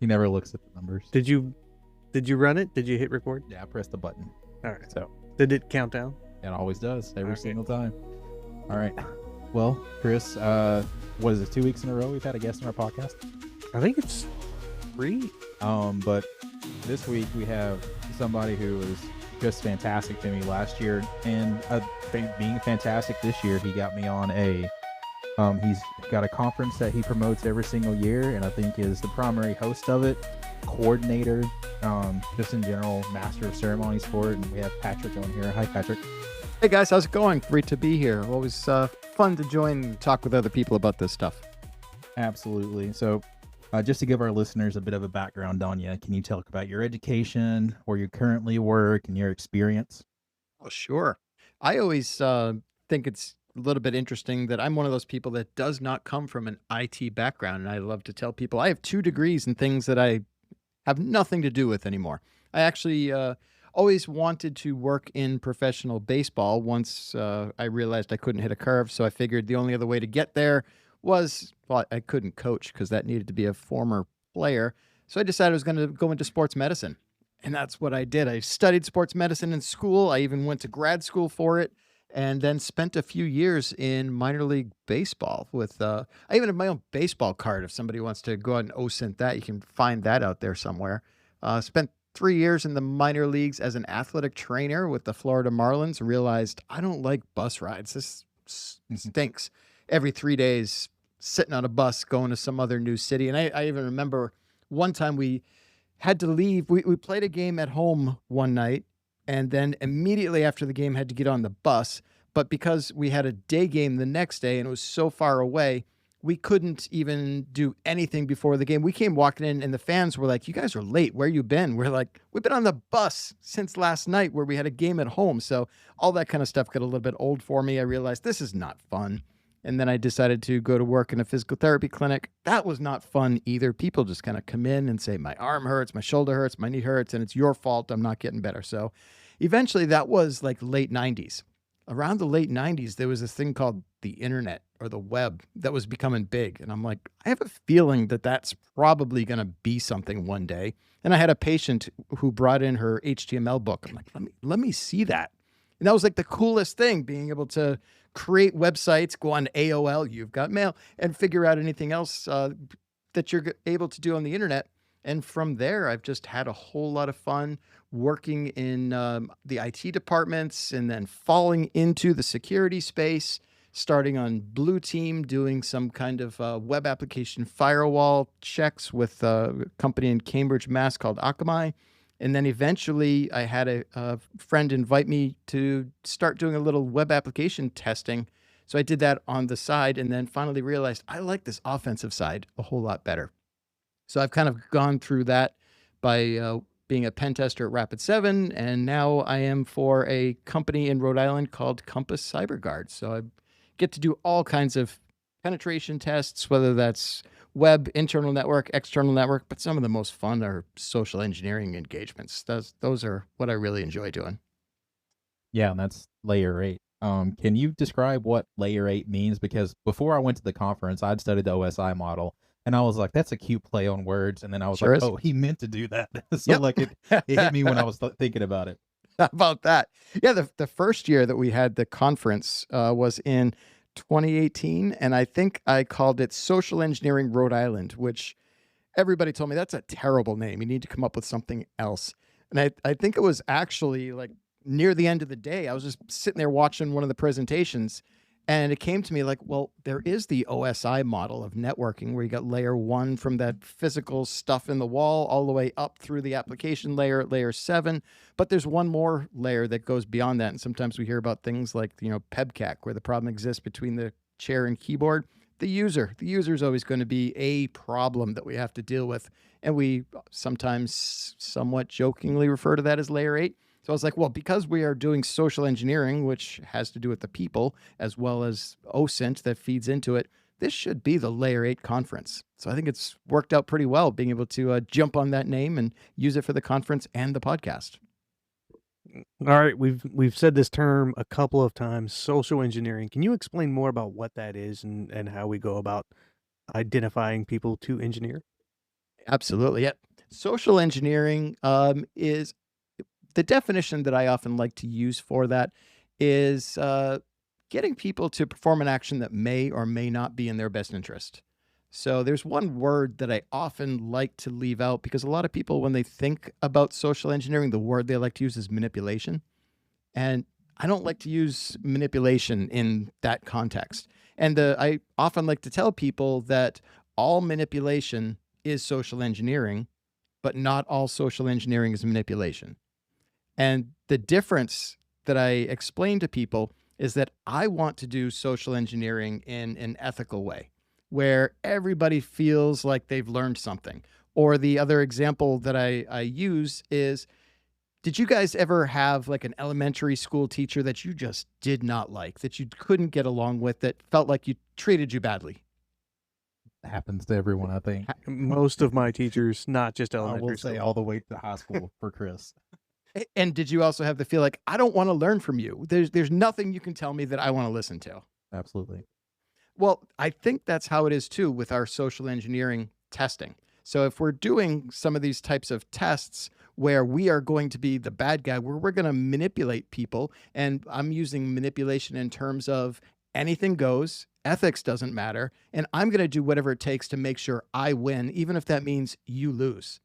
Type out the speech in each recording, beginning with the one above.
He never looks at the numbers. Did you run it? Did you hit record? Yeah, I pressed the button. All right. So Did it count down? it always does every Okay. single time. All right. Well, Chris, what is it? 2 weeks in a row we've had a guest on our podcast. I think it's 3. But this week we have somebody who was just fantastic to me last year, and being fantastic this year, he got me on he's got a conference that he promotes every single year, and I think is the primary host of it, coordinator, just in general, master of ceremonies for it. And we have Patrick on here. Hi, Patrick. Hey guys, how's it going? Great to be here. Always fun to join and talk with other people about this stuff. Absolutely. So just to give our listeners a bit of a background on you, can you talk about your education, where you currently work, and your experience? Oh, sure. I always think it's a little bit interesting that I'm one of those people that does not come from an IT background. And I love to tell people I have 2 degrees in things that I have nothing to do with anymore. I actually always wanted to work in professional baseball once I realized I couldn't hit a curve. So I figured the only other way to get there was, well, I couldn't coach because that needed to be a former player. So I decided I was going to go into sports medicine. And that's what I did. I studied sports medicine in school. I even went to grad school for it, and then spent a few years in minor league baseball with, I even have my own baseball card. If somebody wants to go out and OSINT that, you can find that out there somewhere. Spent 3 years in the minor leagues as an athletic trainer with the Florida Marlins. Realized I don't like bus rides. This stinks. Every 3 days, sitting on a bus, going to some other new city. And I even remember one time we had to leave. We played a game at home one night, and then immediately after the game had to get on the bus. But because we had a day game the next day and it was so far away, we couldn't even do anything before the game. We came walking in and the fans were like, "You guys are late. Where you been?" We're like, "We've been on the bus since last night where we had a game at home." So all that kind of stuff got a little bit old for me. I realized this is not fun. And then I decided to go to work in a physical therapy clinic. That was not fun either. People just kind of come in and say, "My arm hurts, my shoulder hurts, my knee hurts, and it's your fault. I'm not getting better." So eventually that was like late 90s. Around the late 90s, there was this thing called the internet or the web that was becoming big. And I'm like, I have a feeling that that's probably going to be something one day. And I had a patient who brought in her HTML book. I'm like, let me see that. And that was like the coolest thing, being able to create websites, go on AOL, You've Got Mail, and figure out anything else that you're able to do on the internet. And from there, I've just had a whole lot of fun working in the IT departments, and then falling into the security space, starting on Blue Team, doing some kind of web application firewall checks with a company in Cambridge, Mass called Akamai. And then eventually I had a friend invite me to start doing a little web application testing. So I did that on the side, and then finally realized I like this offensive side a whole lot better. So I've kind of gone through that by being a pen tester at Rapid7, and now I am for a company in Rhode Island called Compass CyberGuard. So I get to do all kinds of penetration tests, whether that's web, internal network, external network, but some of the most fun are social engineering engagements. Those are what I really enjoy doing. Yeah, and that's layer 8. Can you describe what layer 8 means? Because before I went to the conference, I'd studied the OSI model, and I was like, that's a cute play on words. And then I was Sure like, is. oh, he meant to do that. So Yep. like it hit me when I was thinking about it. How about that? Yeah, the first year that we had the conference was in 2018, and I think I called it Social Engineering Rhode Island, which everybody told me that's a terrible name. You need to come up with something else. And I think it was actually like near the end of the day, I was just sitting there watching one of the presentations, and it came to me like, well, there is the OSI model of networking where you got layer 1 from that physical stuff in the wall all the way up through the application layer at layer 7. But there's one more layer that goes beyond that. And sometimes we hear about things like, PEBCAC, where the problem exists between the chair and keyboard. The user is always going to be a problem that we have to deal with. And we sometimes somewhat jokingly refer to that as layer 8. So I was like, well, because we are doing social engineering, which has to do with the people, as well as OSINT that feeds into it, this should be the layer 8 conference. So I think it's worked out pretty well, being able to jump on that name and use it for the conference and the podcast. All right, we've said this term a couple of times, social engineering. Can you explain more about what that is and how we go about identifying people to engineer? Absolutely. Yeah. Social engineering is the definition that I often like to use for that is getting people to perform an action that may or may not be in their best interest. So there's one word that I often like to leave out because a lot of people, when they think about social engineering, the word they like to use is manipulation. And I don't like to use manipulation in that context. And I often like to tell people that all manipulation is social engineering, but not all social engineering is manipulation. And the difference that I explain to people is that I want to do social engineering in an ethical way where everybody feels like they've learned something. Or the other example that I use is, did you guys ever have like an elementary school teacher that you just did not like, that you couldn't get along with, that felt like you treated you badly? Happens to everyone, I think. Most of my teachers, not just I will elementary say school. all the way to high school for Chris. And did you also have the feel like, I don't want to learn from you? There's nothing you can tell me that I want to listen to. Absolutely. Well, I think that's how it is too with our social engineering testing. So if we're doing some of these types of tests where we are going to be the bad guy, where we're going to manipulate people, and I'm using manipulation in terms of anything goes, ethics doesn't matter, and I'm going to do whatever it takes to make sure I win, even if that means you lose.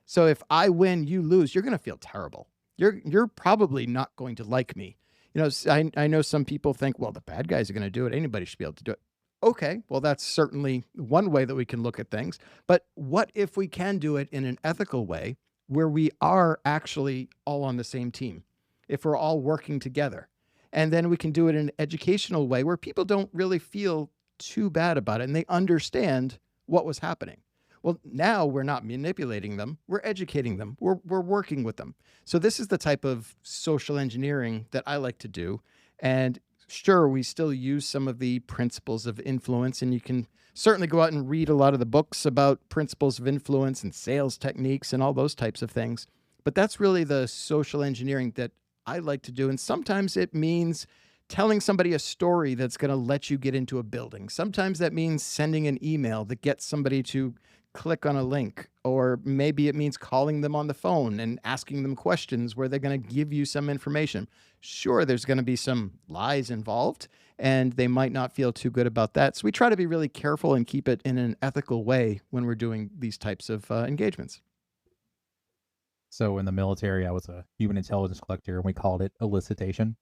So if I win, you lose, you're going to feel terrible. You're probably not going to like me. I know some people think, well, the bad guys are going to do it. Anybody should be able to do it. Okay, well, that's certainly one way that we can look at things. But what if we can do it in an ethical way where we are actually all on the same team? If we're all working together. And then we can do it in an educational way where people don't really feel too bad about it and they understand what was happening. Well, now we're not manipulating them, we're educating them, we're working with them. So, this is the type of social engineering that I like to do. And sure, we still use some of the principles of influence, and you can certainly go out and read a lot of the books about principles of influence and sales techniques and all those types of things. But that's really the social engineering that I like to do. And sometimes it means telling somebody a story that's going to let you get into a building. Sometimes that means sending an email that gets somebody to click on a link, or maybe it means calling them on the phone and asking them questions where they're going to give you some information. Sure, there's going to be some lies involved, and they might not feel too good about that. So we try to be really careful and keep it in an ethical way when we're doing these types of engagements. So in the military, I was a human intelligence collector, and we called it elicitation.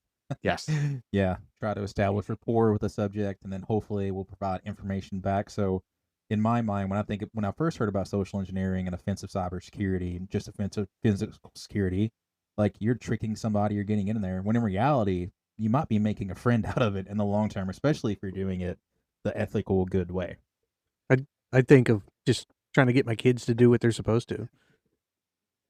Yes. Yeah, try to establish rapport with the subject, and then hopefully we'll provide information back. So, in my mind, when I first heard about social engineering and offensive cybersecurity, and just offensive physical security, like you're tricking somebody, you're getting in there. When in reality, you might be making a friend out of it in the long term, especially if you're doing it the ethical, good way. I think of just trying to get my kids to do what they're supposed to.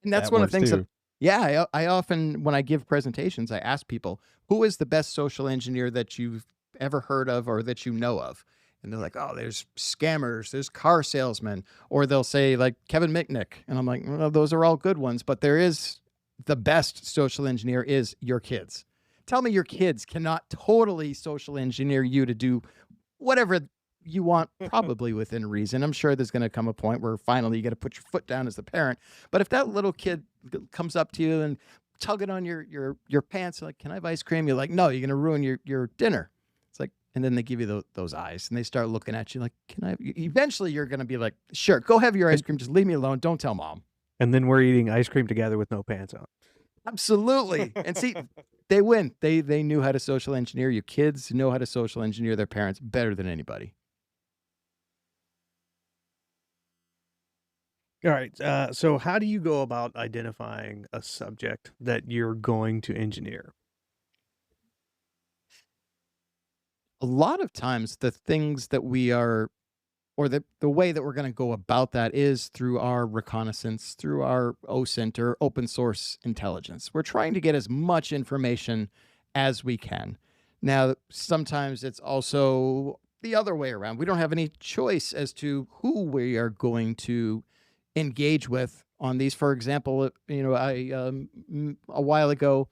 And that's That one of the works things that, too. yeah, I often, when I give presentations, I ask people, who is the best social engineer that you've ever heard of or that you know of? And they're like, oh, there's scammers, there's car salesmen, or they'll say like Kevin Mitnick. And I'm like, well, those are all good ones, but there is the best social engineer is your kids. Tell me your kids cannot totally social engineer you to do whatever you want, probably within reason. I'm sure there's going to come a point where finally you got to put your foot down as the parent. But if that little kid comes up to you and tugging on your pants, like, can I have ice cream? You're like, no, you're going to ruin your dinner. It's like, and then they give you those eyes and they start looking at you like, can I? Eventually, you're going to be like, sure, go have your ice cream. Just leave me alone. Don't tell mom. And then we're eating ice cream together with no pants on. Absolutely. And see, they win. They knew how to social engineer you. Kids know how to social engineer their parents better than anybody. All right. So how do you go about identifying a subject that you're going to engineer? A lot of times, the things that we are, or the way that we're going to go about that is through our reconnaissance, through our OSINT or open source intelligence. We're trying to get as much information as we can. Now, sometimes it's also the other way around. We don't have any choice as to who we are going to engage with on these. For example, I a while ago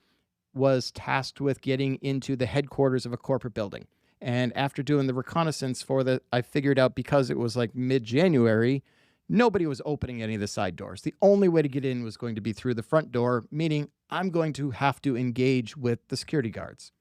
was tasked with getting into the headquarters of a corporate building. And after doing the reconnaissance for I figured out, because it was like mid-January, nobody was opening any of the side doors. The only way to get in was going to be through the front door, meaning I'm going to have to engage with the security guards.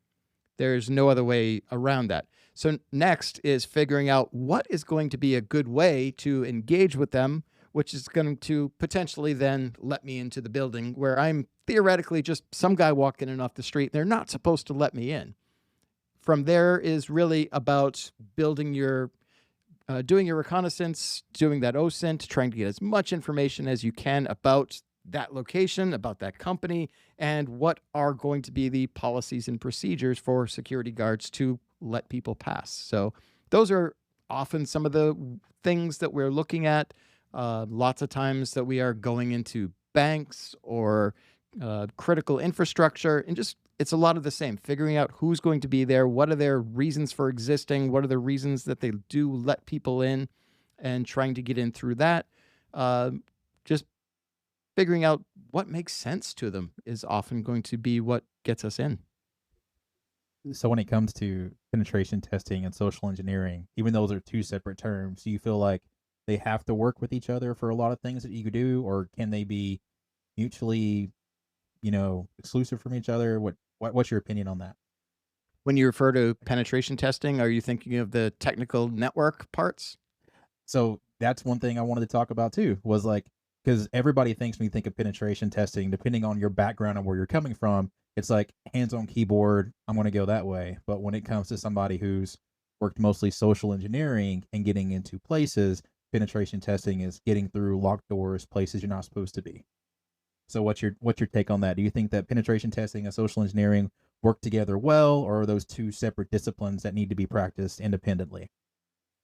There's no other way around that. So next is figuring out what is going to be a good way to engage with them, which is going to potentially then let me into the building where I'm theoretically just some guy walking in off the street. They're not supposed to let me in. From there is really about building your doing your reconnaissance, doing that OSINT, trying to get as much information as you can about that location, about that company, and what are going to be the policies and procedures for security guards to let people pass. So those are often some of the things that we're looking at. Lots of times that we are going into banks or critical infrastructure, and just it's a lot of the same, figuring out who's going to be there, what are their reasons for existing, what are the reasons that they do let people in, and trying to get in through that. Just figuring out what makes sense to them is often going to be what gets us in. So when it comes to penetration testing and social engineering, even though those are two separate terms, do you feel like they have to work with each other for a lot of things that you could do, or can they be mutually, exclusive from each other? What's your opinion on that? When you refer to penetration testing, are you thinking of the technical network parts? So that's one thing I wanted to talk about too, was like, because everybody thinks when you think of penetration testing, depending on your background and where you're coming from, it's like hands on keyboard, I'm going to go that way. But when it comes to somebody who's worked mostly social engineering and getting into places, penetration testing is getting through locked doors, places you're not supposed to be. So what's your take on that? Do you think that penetration testing and social engineering work together well, or are those two separate disciplines that need to be practiced independently?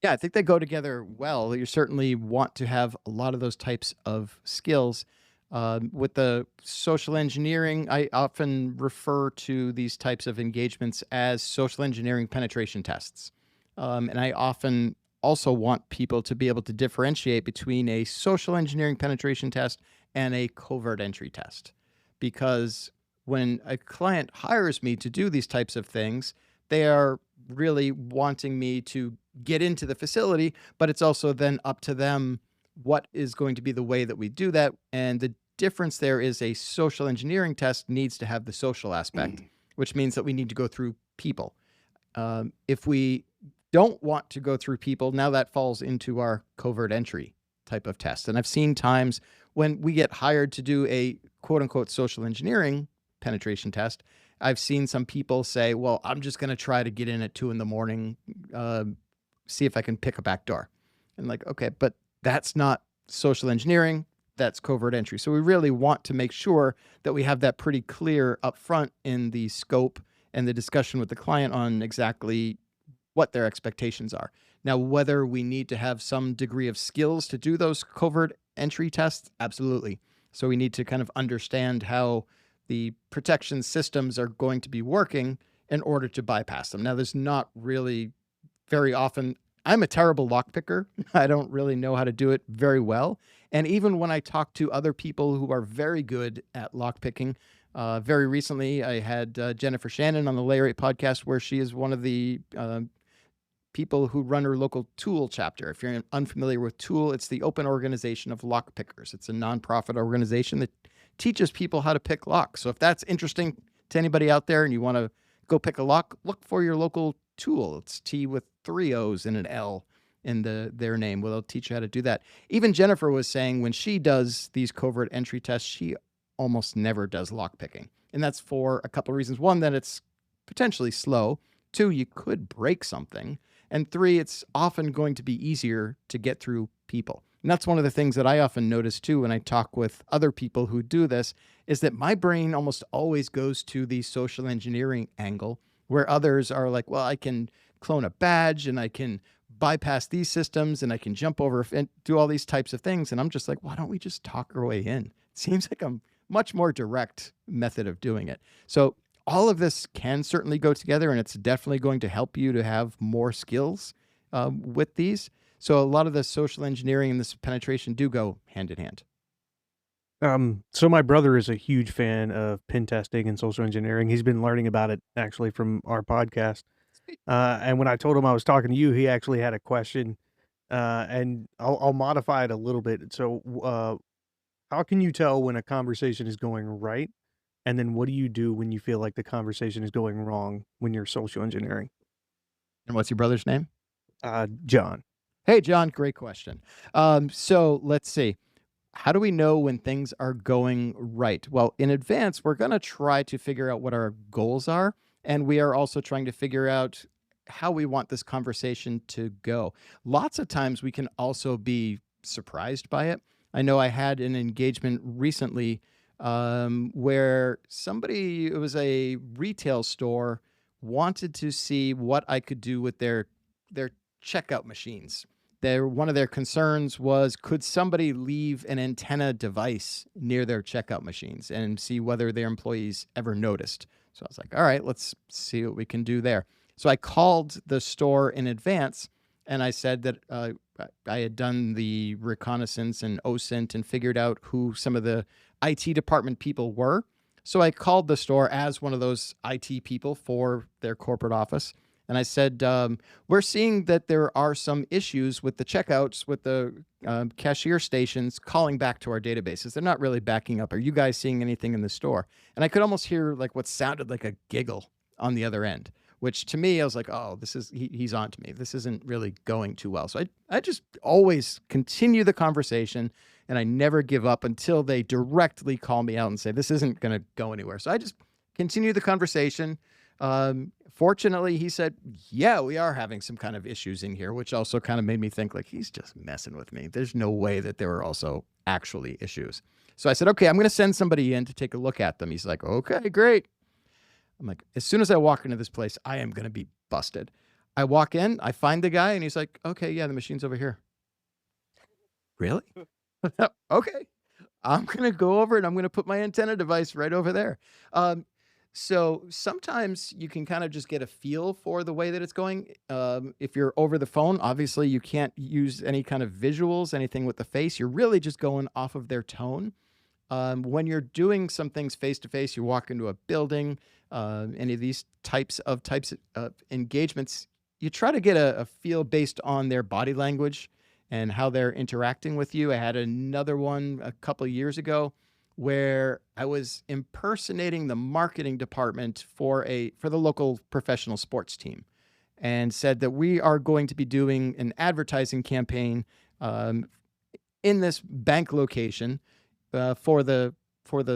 Yeah, I think they go together well. You certainly want to have a lot of those types of skills. With the social engineering, I often refer to these types of engagements as social engineering penetration tests. And I often also want people to be able to differentiate between a social engineering penetration test and a covert entry test. Because when a client hires me to do these types of things, they are really wanting me to get into the facility, but it's also then up to them what is going to be the way that we do that. And the difference there is a social engineering test needs to have the social aspect, which means that we need to go through people. If we don't want to go through people, now that falls into our covert entry type of test. And I've seen times when we get hired to do a quote unquote social engineering penetration test, I've seen some people say, well, I'm just going to try to get in at 2 a.m, see if I can pick a back door. And like, okay, but that's not social engineering, that's covert entry. So we really want to make sure that we have that pretty clear up front in the scope and the discussion with the client on exactly what their expectations are. Now, whether we need to have some degree of skills to do those covert entry tests, absolutely. So we need to kind of understand how the protection systems are going to be working in order to bypass them. Now, there's not really very often, I'm a terrible lockpicker. I don't really know how to do it very well. And even when I talk to other people who are very good at lockpicking, very recently I had Jennifer Shannon on the Layer 8 podcast, where she is one of the people who run her local Tool chapter. If you're unfamiliar with Tool, it's the Open Organization of Lockpickers. It's a nonprofit organization that teaches people how to pick locks. So if that's interesting to anybody out there and you want to go pick a lock, look for your local Tool. It's T with 3 O's and an L in their name. Well, they'll teach you how to do that. Even Jennifer was saying when she does these covert entry tests, she almost never does lock picking. And that's for a couple of reasons. One, that it's potentially slow. 2, you could break something. And 3, it's often going to be easier to get through people. And that's one of the things that I often notice too when I talk with other people who do this, is that my brain almost always goes to the social engineering angle, where others are like, well, I can clone a badge and I can bypass these systems and I can jump over and do all these types of things. And I'm just like, why don't we just talk our way in? It seems like a much more direct method of doing it. So all of this can certainly go together, and it's definitely going to help you to have more skills with these. So a lot of the social engineering and this penetration do go hand in hand. So my brother is a huge fan of pen testing and social engineering. He's been learning about it actually from our podcast. And when I told him I was talking to you, he actually had a question And I'll modify it a little bit. So, how can you tell when a conversation is going right? And then what do you do when you feel like the conversation is going wrong when you're social engineering? And what's your brother's name? John. Hey, John, great question. So let's see. How do we know when things are going right? Well, in advance, we're going to try to figure out what our goals are. And we are also trying to figure out how we want this conversation to go. Lots of times we can also be surprised by it. I know I had an engagement recently where somebody, it was a retail store, wanted to see what I could do with their checkout machines. One of their concerns was, could somebody leave an antenna device near their checkout machines and see whether their employees ever noticed? So I was like, all right, let's see what we can do there. So I called the store in advance and I said that I had done the reconnaissance and OSINT and figured out who some of the IT department people were. So I called the store as one of those IT people for their corporate office. And I said, we're seeing that there are some issues with the checkouts, with the cashier stations calling back to our databases. They're not really backing up. Are you guys seeing anything in the store? And I could almost hear like what sounded like a giggle on the other end, which to me, I was like, oh, he's on to me. This isn't really going too well. So I just always continue the conversation and I never give up until they directly call me out and say, this isn't going to go anywhere. So I just continue the conversation. Fortunately, he said, yeah, we are having some kind of issues in here, which also kind of made me think like, he's just messing with me. There's no way that there were also actually issues. So I said, okay, I'm going to send somebody in to take a look at them. He's like, okay, great. I'm like, as soon as I walk into this place, I am going to be busted. I walk in, I find the guy and he's like, okay, yeah, the machine's over here. Really? Okay. I'm going to go over and I'm going to put my antenna device right over there. So sometimes you can kind of just get a feel for the way that it's going. If you're over the phone, obviously you can't use any kind of visuals, anything with the face. You're really just going off of their tone. When you're doing some things face to face, you walk into a building, any of these types of engagements, you try to get a feel based on their body language and how they're interacting with you. I had another one a couple of years ago where I was impersonating the marketing department for the local professional sports team and said that we are going to be doing an advertising campaign in this bank location for the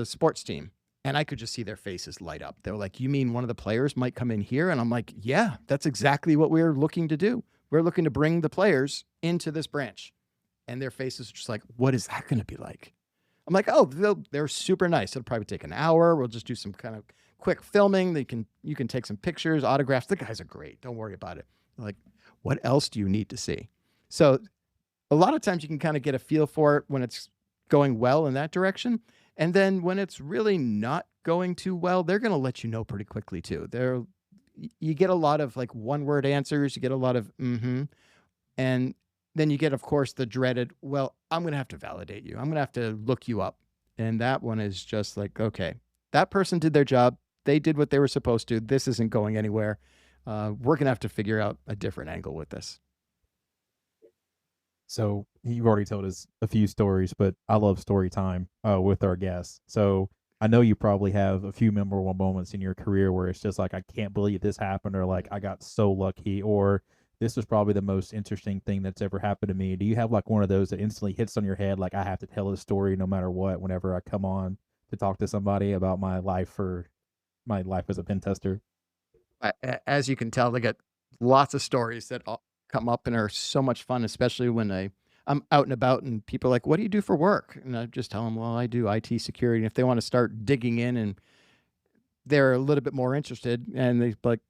sports team. And I could just see their faces light up. They were like, you mean one of the players might come in here? And I'm like, yeah, that's exactly what we're looking to do. We're looking to bring the players into this branch. And their faces are just like, what is that going to be like? I'm like, oh, they're super nice. It'll probably take an hour. We'll just do some kind of quick filming. You can take some pictures, autographs. The guys are great. Don't worry about it. I'm like, what else do you need to see? So a lot of times you can kind of get a feel for it when it's going well in that direction. And then when it's really not going too well, they're going to let you know pretty quickly too. You get a lot of like one word answers. You get a lot of and then you get, of course, the dreaded, well, I'm going to have to validate you. I'm going to have to look you up. And that one is just like, okay, that person did their job. They did what they were supposed to. This isn't going anywhere. We're going to have to figure out a different angle with this. So you've already told us a few stories, but I love story time with our guests. So I know you probably have a few memorable moments in your career where it's just like, I can't believe this happened, or like, I got so lucky, or this was probably the most interesting thing that's ever happened to me. Do you have like one of those that instantly hits on your head? Like, I have to tell this story no matter what, whenever I come on to talk to somebody about my life as a pen tester. As you can tell, they get lots of stories that all come up and are so much fun, especially when I'm out and about and people are like, what do you do for work? And I just tell them, well, I do IT security. And if they want to start digging in and they're a little bit more interested and they like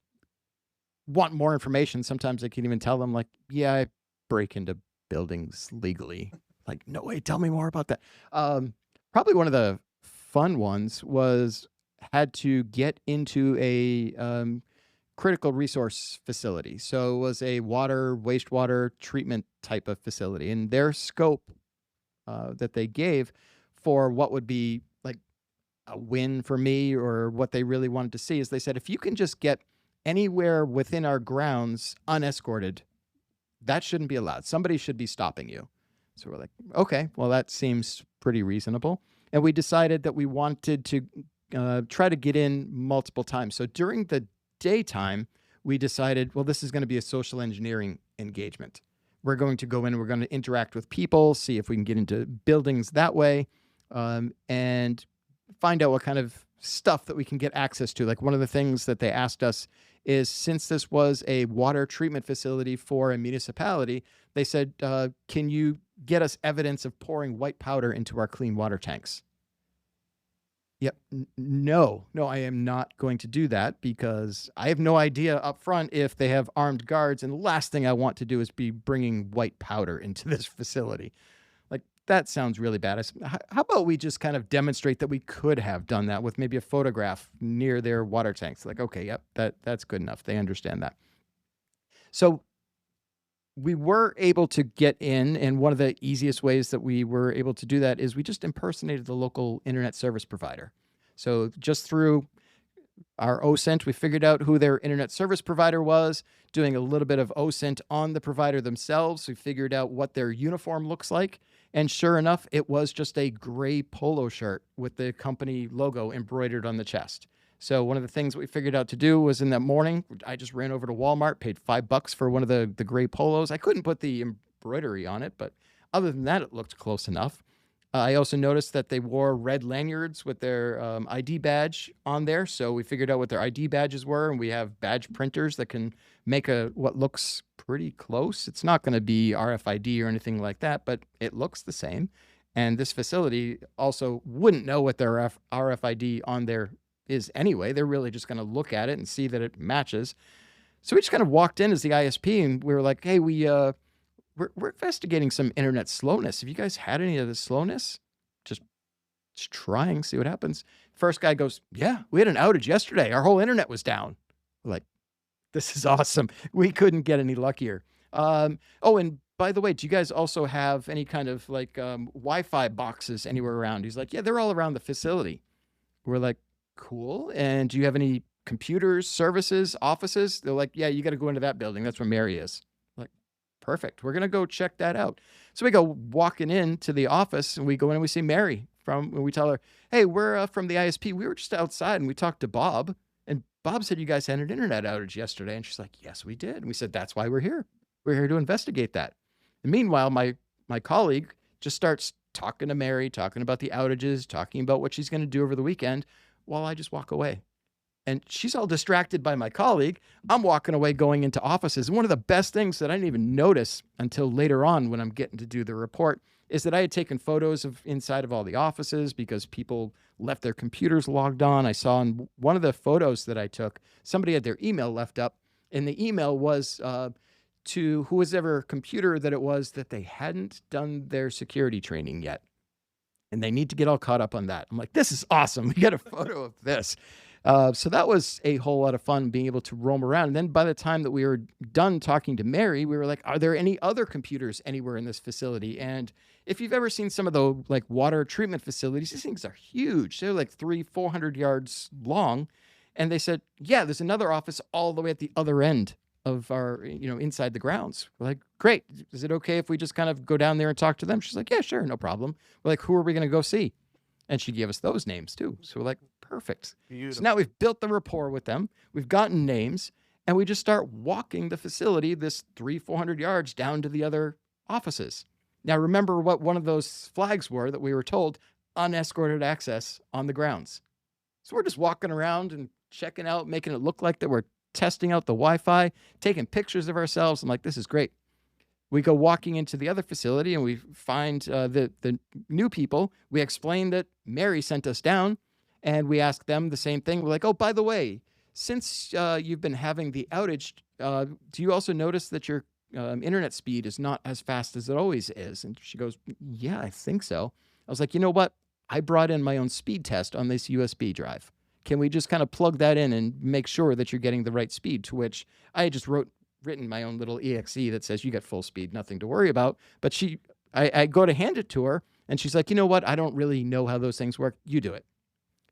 want more information, sometimes I can even tell them like, yeah, I break into buildings legally. Like, no way, tell me more about that. Probably one of the fun ones was had to get into a critical resource facility. So it was a wastewater treatment type of facility, and their scope that they gave for what would be like a win for me or what they really wanted to see is they said, if you can just get anywhere within our grounds unescorted, That shouldn't be allowed. Somebody should be stopping you. So we're like, okay, well, that seems pretty reasonable. And we decided that we wanted to try to get in multiple times. So during the daytime, we decided, well, this is going to be a social engineering engagement. We're going to go in and we're going to interact with people, see if we can get into buildings that way, and find out what kind of stuff that we can get access to. Like one of the things that they asked us is, since this was a water treatment facility for a municipality, they said, can you get us evidence of pouring white powder into our clean water tanks? Yep. No, I am not going to do that because I have no idea up front if they have armed guards. And the last thing I want to do is be bringing white powder into this facility. Like, that sounds really bad. How about we just kind of demonstrate that we could have done that with maybe a photograph near their water tanks? Like, okay, yep, that's good enough. They understand that. So we were able to get in, and one of the easiest ways that we were able to do that is we just impersonated the local internet service provider. So just through our OSINT, we figured out who their internet service provider was, doing a little bit of OSINT on the provider themselves. We figured out what their uniform looks like. And sure enough, it was just a gray polo shirt with the company logo embroidered on the chest. So one of the things we figured out to do was, in that morning, I just ran over to Walmart, paid $5 for one of the gray polos. I couldn't put the embroidery on it, but other than that, it looked close enough. I also noticed that they wore red lanyards with their ID badge on there. So we figured out what their ID badges were, and we have badge printers that can make what looks pretty close. It's not going to be RFID or anything like that, but it looks the same. And this facility also wouldn't know what their RFID on there is anyway. They're really just going to look at it and see that it matches. So we just kind of walked in as the ISP, and we were like, hey, we're investigating some internet slowness. Have you guys had any of the slowness? Just trying, see what happens. First guy goes, yeah, we had an outage yesterday. Our whole internet was down. We're like, this is awesome. We couldn't get any luckier. Oh, and by the way, do you guys also have any kind of like Wi-Fi boxes anywhere around? He's like, yeah, they're all around the facility. We're like, cool. And do you have any computers, services, offices? They're like, yeah, you got to go into that building. That's where Mary is. Like, perfect. We're going to go check that out. So we go walking into the office, and we go in and we see Mary and we tell her, hey, we're from the ISP. We were just outside and we talked to Bob, and Bob said you guys had an internet outage yesterday. And she's like, yes, we did. And we said, that's why we're here. We're here to investigate that. And meanwhile, my colleague just starts talking to Mary, talking about the outages, talking about what she's going to do over the weekend, while I just walk away. And she's all distracted by my colleague. I'm walking away, going into offices. And one of the best things that I didn't even notice until later on when I'm getting to do the report is that I had taken photos of inside of all the offices because people left their computers logged on. I saw in one of the photos that I took, somebody had their email left up, and the email was to whoever computer that it was that they hadn't done their security training yet. And they need to get all caught up on that. I'm like, this is awesome. We got a photo of this. So that was a whole lot of fun, being able to roam around. And then by the time that we were done talking to Mary, we were like, are there any other computers anywhere in this facility? And if you've ever seen some of the like water treatment facilities, these things are huge. They're like 300-400 yards long. And they said, yeah, there's another office all the way at the other end of our, inside the grounds. We're like, great. Is it okay if we just kind of go down there and talk to them? She's like, yeah, sure. No problem. We're like, who are we going to go see? And she gave us those names too. So we're like, perfect. Beautiful. So now we've built the rapport with them. We've gotten names, and we just start walking the facility, this 300-400 yards down to the other offices. Now, remember what one of those flags were that we were told: unescorted access on the grounds. So we're just walking around and checking out, making it look like that we're testing out the Wi-Fi, taking pictures of ourselves. I'm like, this is great. We go walking into the other facility, and we find the new people. We explain that Mary sent us down, and we ask them the same thing. We're like, oh, by the way, since you've been having the outage, do you also notice that your internet speed is not as fast as it always is? And she goes, yeah, I think so. I was like, you know what? I brought in my own speed test on this USB drive. Can we just kind of plug that in and make sure that you're getting the right speed? To which I had just written my own little exe that says you get full speed, nothing to worry about. But I go to hand it to her, and she's like, you know what? I don't really know how those things work. You do it.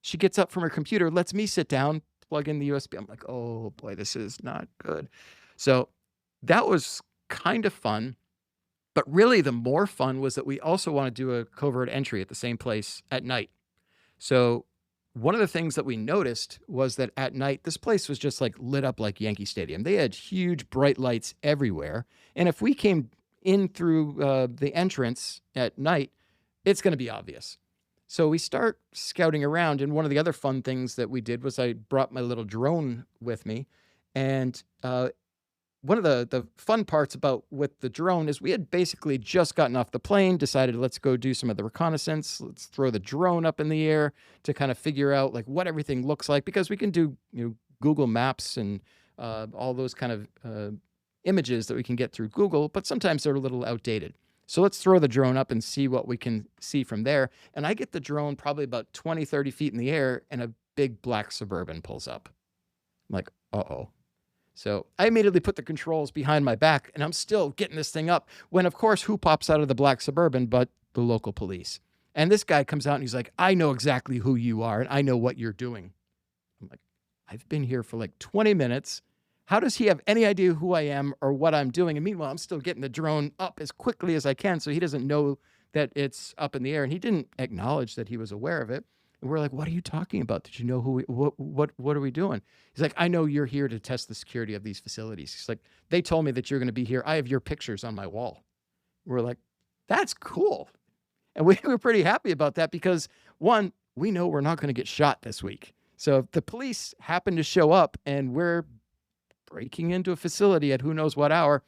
She gets up from her computer, lets me sit down, plug in the USB. I'm like, oh boy, this is not good. So that was kind of fun. But really, the more fun was that we also want to do a covert entry at the same place at night. So one of the things that we noticed was that at night, this place was just like lit up like Yankee Stadium. They had huge bright lights everywhere. And if we came in through the entrance at night, it's going to be obvious. So we start scouting around. And one of the other fun things that we did was I brought my little drone with me. And one of the fun parts about with the drone is we had basically just gotten off the plane, decided let's go do some of the reconnaissance. Let's throw the drone up in the air to kind of figure out like what everything looks like, because we can do Google Maps and all those kind of images that we can get through Google, but sometimes they're a little outdated. So let's throw the drone up and see what we can see from there. And I get the drone probably about 20, 30 feet in the air, and a big black Suburban pulls up. I'm like, uh-oh. So I immediately put the controls behind my back, and I'm still getting this thing up when, of course, who pops out of the black Suburban but the local police? And this guy comes out and he's like, I know exactly who you are, and I know what you're doing. I'm like, I've been here for like 20 minutes. How does he have any idea who I am or what I'm doing? And meanwhile, I'm still getting the drone up as quickly as I can, so he doesn't know that it's up in the air. And he didn't acknowledge that he was aware of it. And we're like, what are you talking about? Did you know who what are we doing? He's like, I know you're here to test the security of these facilities. He's like, they told me that you're going to be here. I have your pictures on my wall. We're like, that's cool. And we were pretty happy about that because, one, we know we're not going to get shot this week. So if the police happen to show up and we're breaking into a facility at who knows what hour,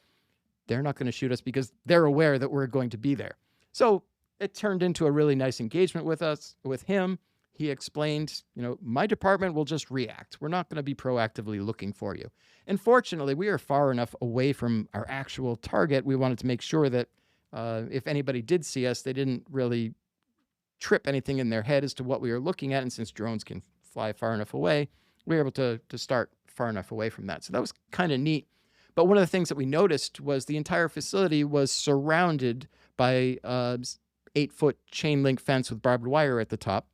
they're not going to shoot us because they're aware that we're going to be there. So it turned into a really nice engagement with him. He explained, my department will just react. We're not going to be proactively looking for you. And fortunately, we are far enough away from our actual target. We wanted to make sure that if anybody did see us, they didn't really trip anything in their head as to what we were looking at. And since drones can fly far enough away, we were able to start far enough away from that. So that was kind of neat. But one of the things that we noticed was the entire facility was surrounded by 8-foot chain link fence with barbed wire at the top.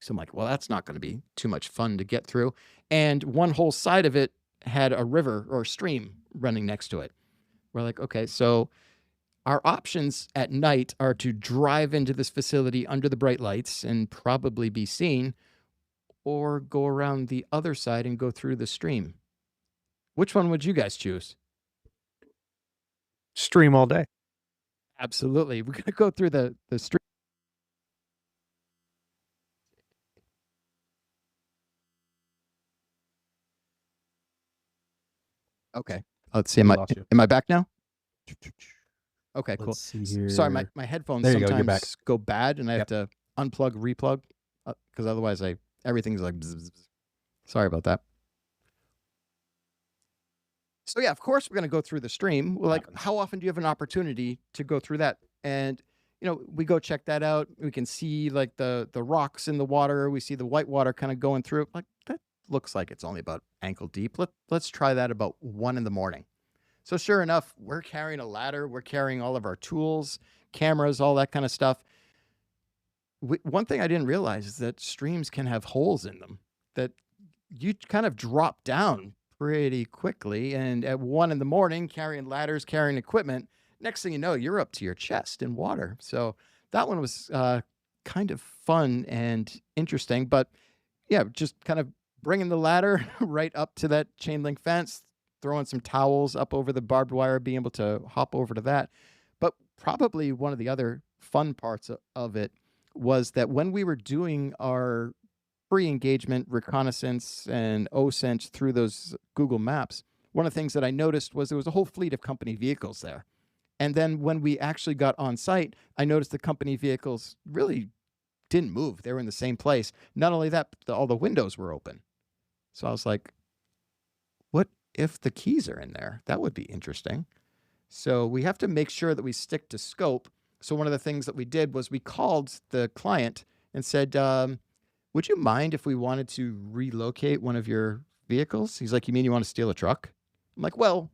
So I'm like, well, that's not going to be too much fun to get through. And one whole side of it had a river or a stream running next to it. We're like, okay, so our options at night are to drive into this facility under the bright lights and probably be seen, or go around the other side and go through the stream. Which one would you guys choose? Stream all day. Absolutely. We're going to go through the stream. Okay. Let's see. Am I back now? Okay, cool. Let's see here. Sorry, my headphones There you go, you're sometimes back. go bad, and I have to unplug, replug, because otherwise everything's like bzz, bzz, bzz. Sorry about that. So yeah, of course we're going to go through the stream. We're like, how often do you have an opportunity to go through that? And we go check that out. We can see like the rocks in the water. We see the white water kind of going through. Like, that looks like it's only about ankle deep. Let's try that about 1 a.m. So sure enough, we're carrying a ladder. We're carrying all of our tools, cameras, all that kind of stuff. One thing I didn't realize is that streams can have holes in them that you kind of drop down pretty quickly. And at 1 a.m, carrying ladders, carrying equipment, next thing you know, you're up to your chest in water. So that one was kind of fun and interesting. But yeah, just kind of bringing the ladder right up to that chain link fence, throwing some towels up over the barbed wire, being able to hop over to that. But probably one of the other fun parts of it was that when we were doing our pre-engagement reconnaissance and OSINT through those Google Maps, one of the things that I noticed was there was a whole fleet of company vehicles there. And then when we actually got on site, I noticed the company vehicles really didn't move. They were in the same place. Not only that, all the windows were open. So I was like, what if the keys are in there? That would be interesting. So we have to make sure that we stick to scope. So one of the things that we did was we called the client and said, would you mind if we wanted to relocate one of your vehicles? He's like, you mean you want to steal a truck? I'm like, well,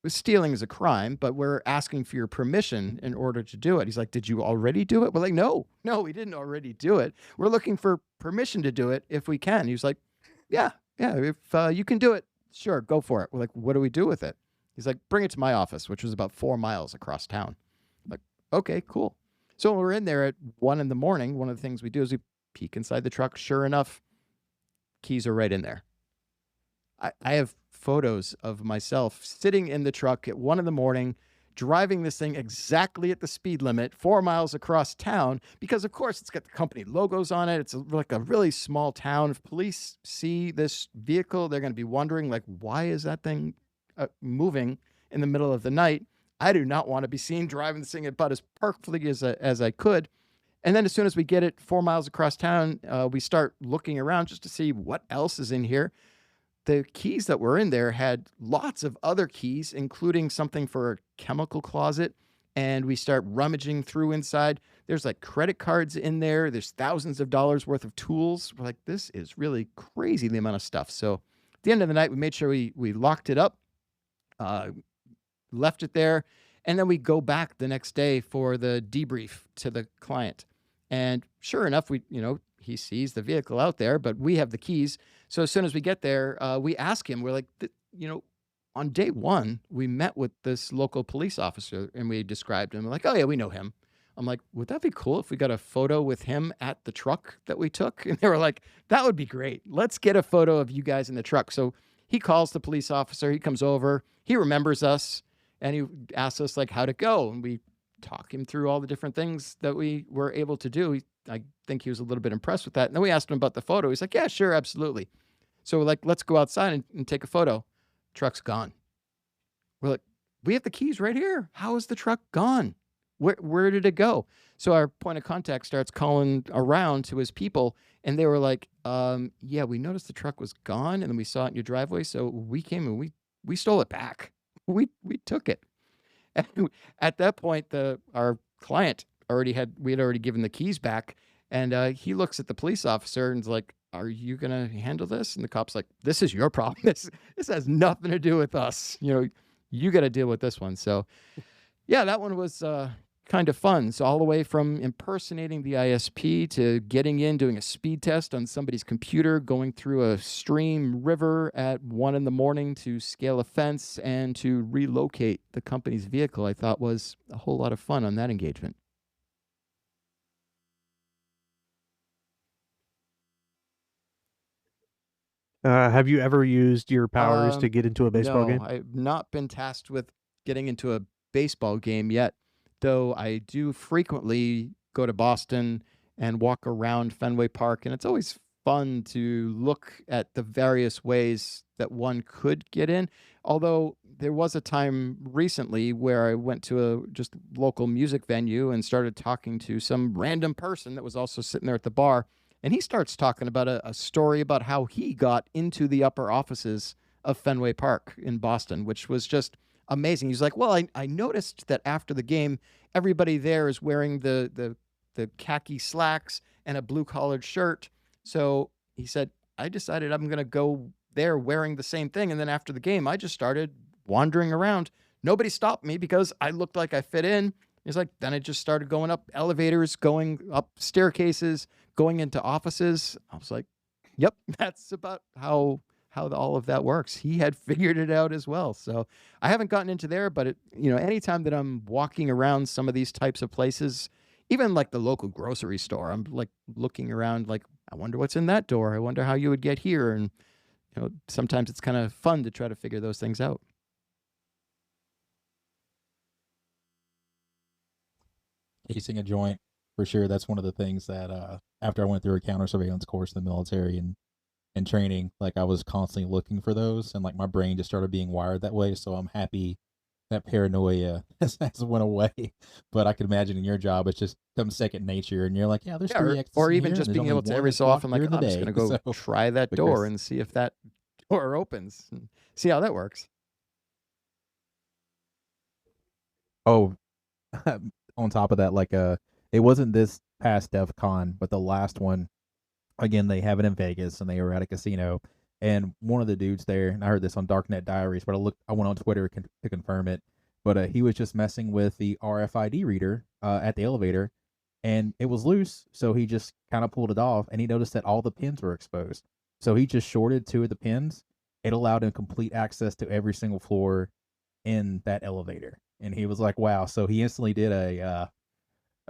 stealing is a crime, but we're asking for your permission in order to do it. He's like, did you already do it? We're like, no, we didn't already do it. We're looking for permission to do it if we can. He was like, yeah, if you can do it, sure, go for it. We're like, what do we do with it? He's like, bring it to my office, which was about 4 miles across town. I'm like, okay, cool. So when we're in there at 1 a.m, one of the things we do is we peek inside the truck. Sure enough, keys are right in there. I have photos of myself sitting in the truck at 1 a.m, driving this thing exactly at the speed limit, 4 miles across town, because of course it's got the company logos on it. It's like a really small town. If police see this vehicle, they're going to be wondering, like, why is that thing moving in the middle of the night? I do not want to be seen driving this thing about as perfectly as I could. And then as soon as we get it 4 miles across town, we start looking around just to see what else is in here. The keys that were in there had lots of other keys, including something for a chemical closet. And we start rummaging through inside. There's like credit cards in there. There's thousands of dollars worth of tools. We're like, this is really crazy, the amount of stuff. So at the end of the night, we made sure we locked it up, left it there. And then we go back the next day for the debrief to the client. And sure enough, he sees the vehicle out there, but we have the keys. So as soon as we get there, we ask him, we're like, on day one, we met with this local police officer and we described him. We're like, oh yeah, we know him. I'm like, would that be cool if we got a photo with him at the truck that we took? And they were like, that would be great. Let's get a photo of you guys in the truck. So he calls the police officer. He comes over. He remembers us and he asks us like how to go. And we talk him through all the different things that we were able to do. I think he was a little bit impressed with that. And then we asked him about the photo. He's like, yeah, sure, absolutely. So we're like, let's go outside and take a photo. Truck's gone. We're like, we have the keys right here. How is the truck gone? Where did it go? So our point of contact starts calling around to his people, and they were like, yeah, we noticed the truck was gone, and then we saw it in your driveway, so we came and we stole it back. We took it. And at that point, our client we had already given the keys back, and he looks at the police officer and is like, are you going to handle this? And the cop's like, this is your problem. This has nothing to do with us. You got to deal with this one. So yeah, that one was kind of fun. So all the way from impersonating the ISP to getting in, doing a speed test on somebody's computer, going through a stream river at 1 a.m. to scale a fence and to relocate the company's vehicle, I thought was a whole lot of fun on that engagement. Have you ever used your powers to get into a baseball game? No, I've not been tasked with getting into a baseball game yet, though I do frequently go to Boston and walk around Fenway Park, and it's always fun to look at the various ways that one could get in. Although there was a time recently where I went to a just local music venue and started talking to some random person that was also sitting there at the bar. And he starts talking about a story about how he got into the upper offices of Fenway Park in Boston, which was just amazing. He's like, well, I noticed that after the game, everybody there is wearing the khaki slacks and a blue-collared shirt. So he said, I decided I'm going to go there wearing the same thing. And then after the game, I just started wandering around. Nobody stopped me because I looked like I fit in. He's like, then I just started going up elevators, going up staircases, going into offices. I was like, yep, that's about how all of that works. He had figured it out as well. So I haven't gotten into there, but anytime that I'm walking around some of these types of places, even like the local grocery store, I'm like looking around like, I wonder what's in that door. I wonder how you would get here. And sometimes it's kind of fun to try to figure those things out. Casing a joint, for sure. That's one of the things that after I went through a counter surveillance course in the military and training, like I was constantly looking for those, and like my brain just started being wired that way. So I'm happy that paranoia has went away. But I could imagine in your job, it's just some second nature, and you're like, yeah, there's 3 exits or in even here, just and there's being only able to one every that's so locked often, like, during I'm the just day. going to go So, try that but door Chris, and see if that door opens and see how that works. oh, on top of that, like it wasn't this past DEF CON, but the last one. Again, they have it in Vegas, and they were at a casino. And one of the dudes there, and I heard this on Darknet Diaries, but I went on Twitter to confirm it. But he was just messing with the RFID reader at the elevator, and it was loose. So he just kind of pulled it off, and he noticed that all the pins were exposed. So he just shorted 2 of the pins. It allowed him complete access to every single floor in that elevator. And he was like, wow. So he instantly did a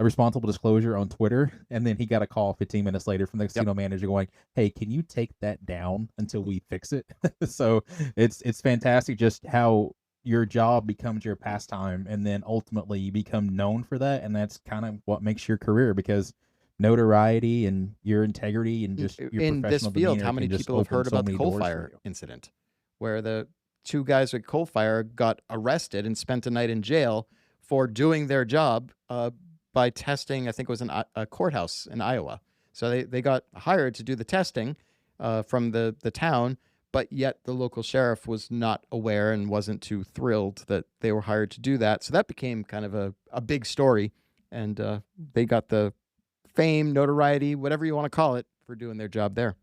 responsible disclosure on Twitter, and then he got a call 15 minutes later from the Yep. casino manager going, "Hey, can you take that down until we fix it?" So it's fantastic just how your job becomes your pastime, and then ultimately you become known for that, and that's kind of what makes your career because notoriety and your integrity and just your In this professional field, demeanor how many can just people have open heard so about the many coal doors for fire you. incident where the two guys at coal fire got arrested and spent a night in jail for doing their job by testing, I think it was a courthouse in Iowa. So they got hired to do the testing from the town, but yet the local sheriff was not aware and wasn't too thrilled that they were hired to do that. So that became kind of a big story, and they got the fame, notoriety, whatever you want to call it, for doing their job there.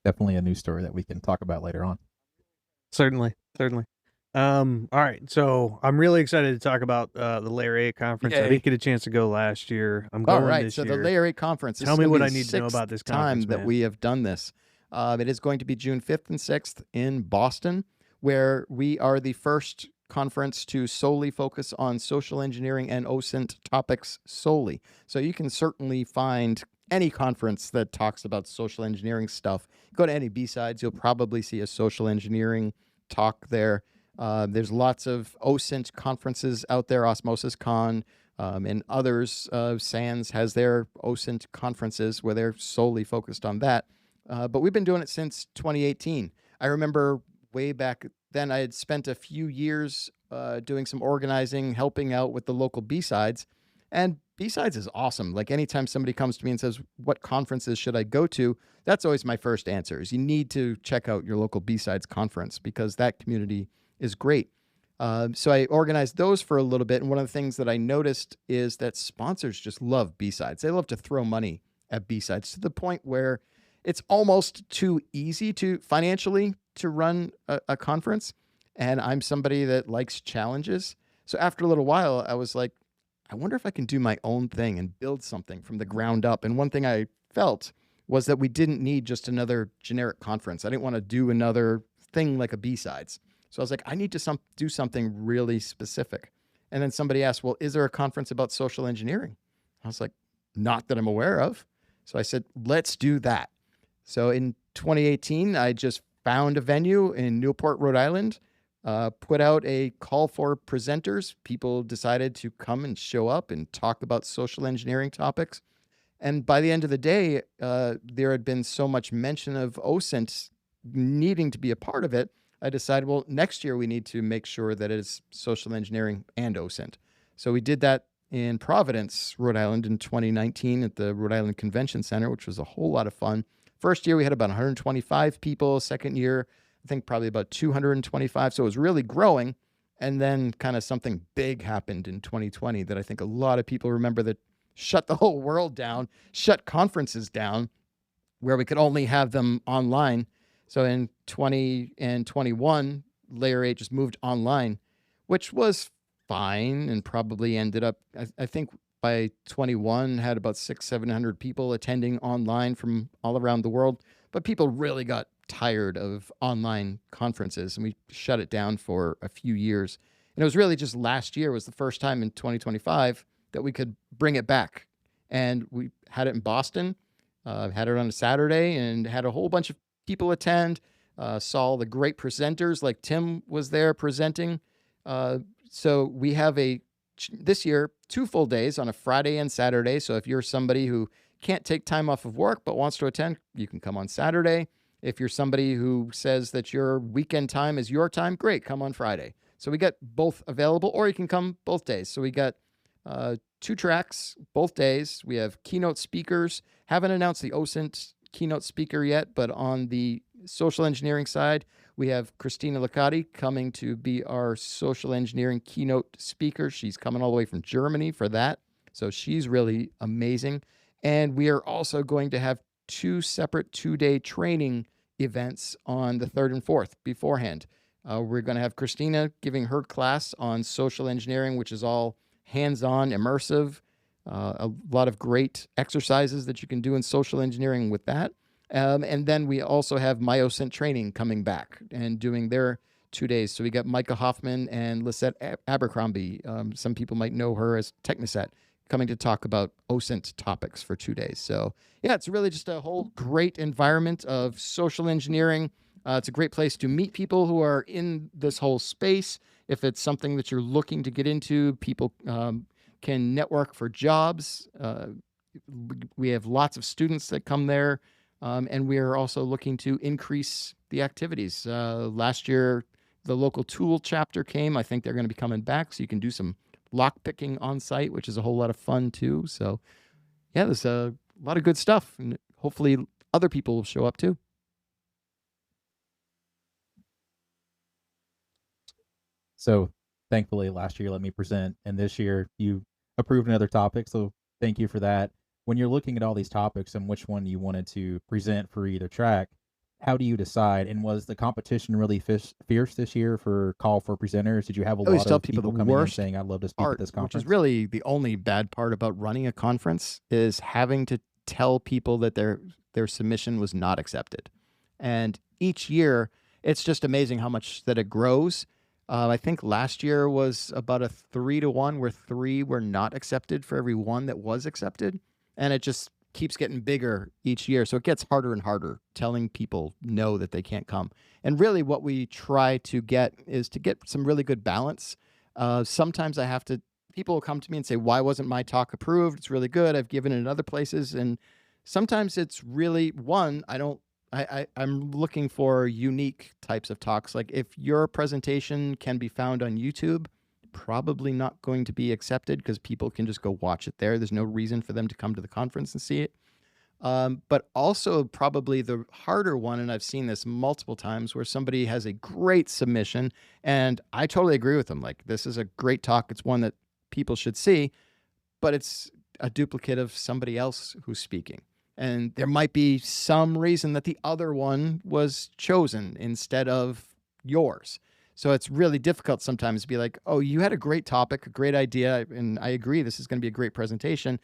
Definitely a news story that we can talk about later on. Certainly, certainly. All right, so I'm really excited to talk about the Layer 8 conference. I Yay. didn't get a chance to go last year. I'm All going right, this so the year. Layer 8 conference. This Tell is me gonna what be I the need to know about sixth this time conference, that man. we have done this. It is going to be June 5th and 6th in Boston, where we are the first conference to solely focus on social engineering and OSINT topics solely. So you can certainly find any conference that talks about social engineering stuff. Go to any B-sides, you'll probably see a social engineering talk there. There's lots of OSINT conferences out there, Osmosis Con, and others. SANS has their OSINT conferences where they're solely focused on that. But we've been doing it since 2018. I remember way back then I had spent a few years doing some organizing, helping out with the local B-sides. And B-sides is awesome. Like anytime somebody comes to me and says, what conferences should I go to? That's always my first answer is you need to check out your local B-sides conference because that community is great. So I organized those for a little bit. And one of the things that I noticed is that sponsors just love B-sides. They love to throw money at B-sides to the point where it's almost too easy to financially to run a conference. And I'm somebody that likes challenges. So after a little while, I was like, I wonder if I can do my own thing and build something from the ground up. And one thing I felt was that we didn't need just another generic conference. I didn't want to do another thing like a B-sides. So I was like, I need to do something really specific. And then somebody asked, well, is there a conference about social engineering? I was like, not that I'm aware of. So I said, let's do that. So in 2018, I just found a venue in Newport, Rhode Island, put out a call for presenters. People decided to come and show up and talk about social engineering topics. And by the end of the day, there had been so much mention of OSINT needing to be a part of it. I decided, well, next year we need to make sure that it is social engineering and OSINT. So we did that in Providence, Rhode Island in 2019 at the Rhode Island Convention Center, which was a whole lot of fun. First year we had about 125 people. Second year, I think probably about 225. So it was really growing. And then kind of something big happened in 2020 that I think a lot of people remember that shut the whole world down, shut conferences down, where we could only have them online. So in 20 and 21, Layer 8 just moved online, which was fine and probably ended up, I think by 21 had about 700 people attending online from all around the world. But people really got tired of online conferences and we shut it down for a few years. And it was really just last year was the first time in 2025 that we could bring it back. And we had it in Boston, had it on a Saturday and had a whole bunch of people attend, saw all the great presenters like Tim was there presenting. So we have this year, 2 full days on a Friday and Saturday. So if you're somebody who can't take time off of work but wants to attend, you can come on Saturday. If you're somebody who says that your weekend time is your time, great, come on Friday. So we got both available, or you can come both days. So we got 2 tracks, both days. We have keynote speakers. Haven't announced the OSINT keynote speaker yet, but on the social engineering side, we have Christina Licati coming to be our social engineering keynote speaker. She's coming all the way from Germany for that. So she's really amazing. And we are also going to have 2 separate 2-day training events on the 3rd and 4th beforehand. We're going to have Christina giving her class on social engineering, which is all hands-on, immersive, a lot of great exercises that you can do in social engineering with that. And then we also have my OSINT training coming back and doing their 2 days. So we got Micah Hoffman and Lisette Abercrombie. Some people might know her as Techniset, coming to talk about OSINT topics for 2 days. So yeah, it's really just a whole great environment of social engineering. It's a great place to meet people who are in this whole space. If it's something that you're looking to get into, people can network for jobs. We have lots of students that come there, and we are also looking to increase the activities. Last year, the local tool chapter came. I think they're going to be coming back, so you can do some lock picking on site, which is a whole lot of fun too. So yeah, there's a lot of good stuff, and hopefully other people will show up too. So thankfully last year let me present, and this year you approved another topic. So thank you for that. When you're looking at all these topics and which one you wanted to present for either track, how do you decide? And was the competition really fierce this year for call for presenters? Did you have a I always lot tell of people people the coming in worst saying, I'd love to speak at part, this which is conference? really the only bad part about running a conference, is having to tell people that their submission was not accepted. And each year, it's just amazing how much that it grows. I think last year was about a 3-to-1, where 3 were not accepted for every 1 that was accepted. And it just keeps getting bigger each year. So it gets harder and harder telling people no, that they can't come. And really what we try to get is to get some really good balance. Sometimes people will come to me and say, why wasn't my talk approved? It's really good. I've given it in other places. And sometimes it's really, I'm looking for unique types of talks. Like if your presentation can be found on YouTube, probably not going to be accepted because people can just go watch it there. There's no reason for them to come to the conference and see it. But also probably the harder one, and I've seen this multiple times, where somebody has a great submission and I totally agree with them. Like, this is a great talk. It's one that people should see, but it's a duplicate of somebody else who's speaking. And there might be some reason that the other one was chosen instead of yours. So it's really difficult sometimes to be like, oh, you had a great topic, a great idea, and I agree this is going to be a great presentation,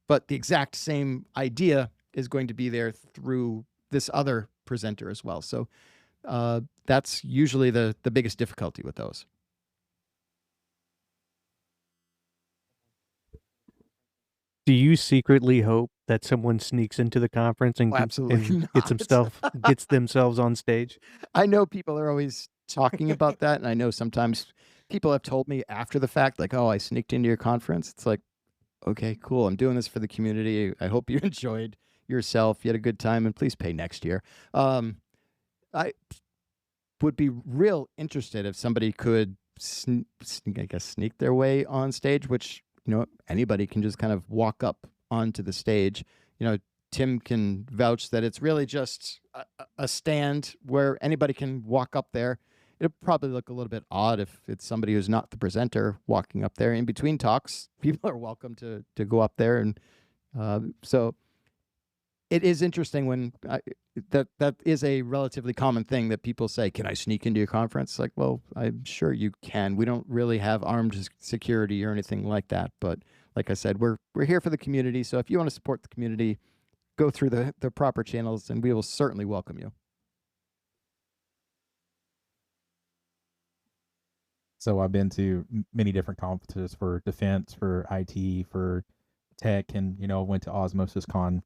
but the exact same idea is going to be there through this other presenter as well. So that's usually the biggest difficulty with those. Do you secretly hope that someone sneaks into the conference and Oh, absolutely not. gets themselves on stage? I know people are always talking about that, and I know sometimes people have told me after the fact, like, oh, I sneaked into your conference. It's like, okay, cool. I'm doing this for the community. I hope you enjoyed yourself. You had a good time, and please pay next year. I would be real interested if somebody could sneak their way on stage, which, anybody can just kind of walk up onto the stage. Tim can vouch that it's really just a stand where anybody can walk up there. It'll probably look a little bit odd if it's somebody who's not the presenter walking up there in between talks. People are welcome to go up there, and so it is interesting when that is a relatively common thing that people say, can I sneak into your conference? Like, well, I'm sure you can. We don't really have armed security or anything like that. But like I said, we're here for the community. So if you want to support the community, go through the proper channels, and we will certainly welcome you. So I've been to many different conferences for defense, for IT, for tech, and went to Osmosis Con.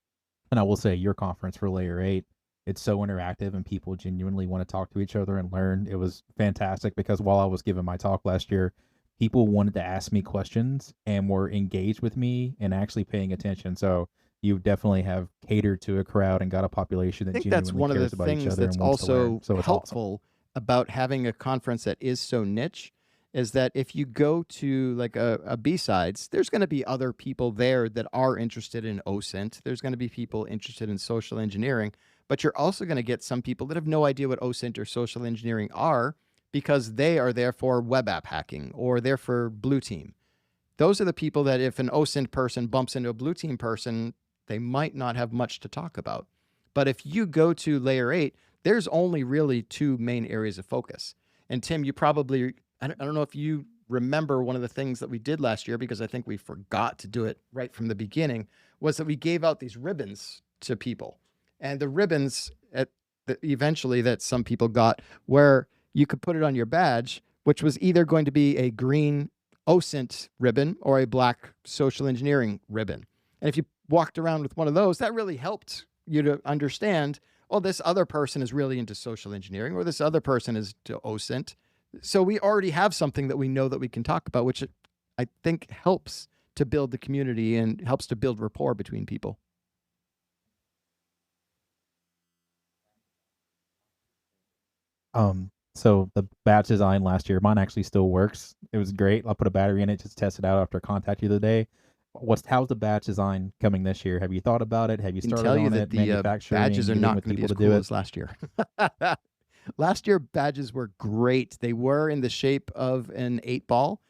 And I will say your conference for Layer 8, it's so interactive and people genuinely want to talk to each other and learn. It was fantastic because while I was giving my talk last year, people wanted to ask me questions and were engaged with me and actually paying attention. So you definitely have catered to a crowd and got a population that I think genuinely that's one of cares the about each things other that's and wants to learn. also So it's helpful about having a conference that is so niche, is that if you go to like a B-Sides, there's going to be other people there that are interested in OSINT. There's going to be people interested in social engineering, but you're also going to get some people that have no idea what OSINT or social engineering are, because they are there for web app hacking or they're for Blue Team. Those are the people that if an OSINT person bumps into a Blue Team person, they might not have much to talk about. But if you go to Layer 8, there's only really 2 main areas of focus. And Tim, you probably, I don't know if you remember one of the things that we did last year, because I think we forgot to do it right from the beginning, was that we gave out these ribbons to people. And the ribbons eventually that some people got, where you could put it on your badge, which was either going to be a green OSINT ribbon or a black social engineering ribbon. And if you walked around with one of those, that really helped you to understand, oh, this other person is really into social engineering, or this other person is to OSINT. So we already have something that we know that we can talk about, which I think helps to build the community and helps to build rapport between people. So the badge design last year, mine actually still works. It was great. I put a battery in it, just test it out after I contacted you the other day. How's the badge design coming this year? Have you thought about it? Have you I can started tell you on that it? the Manufacturing, badges are meeting not with going to be people as to do cool it? as last year. Last year, badges were great. They were in the shape of an 8-ball,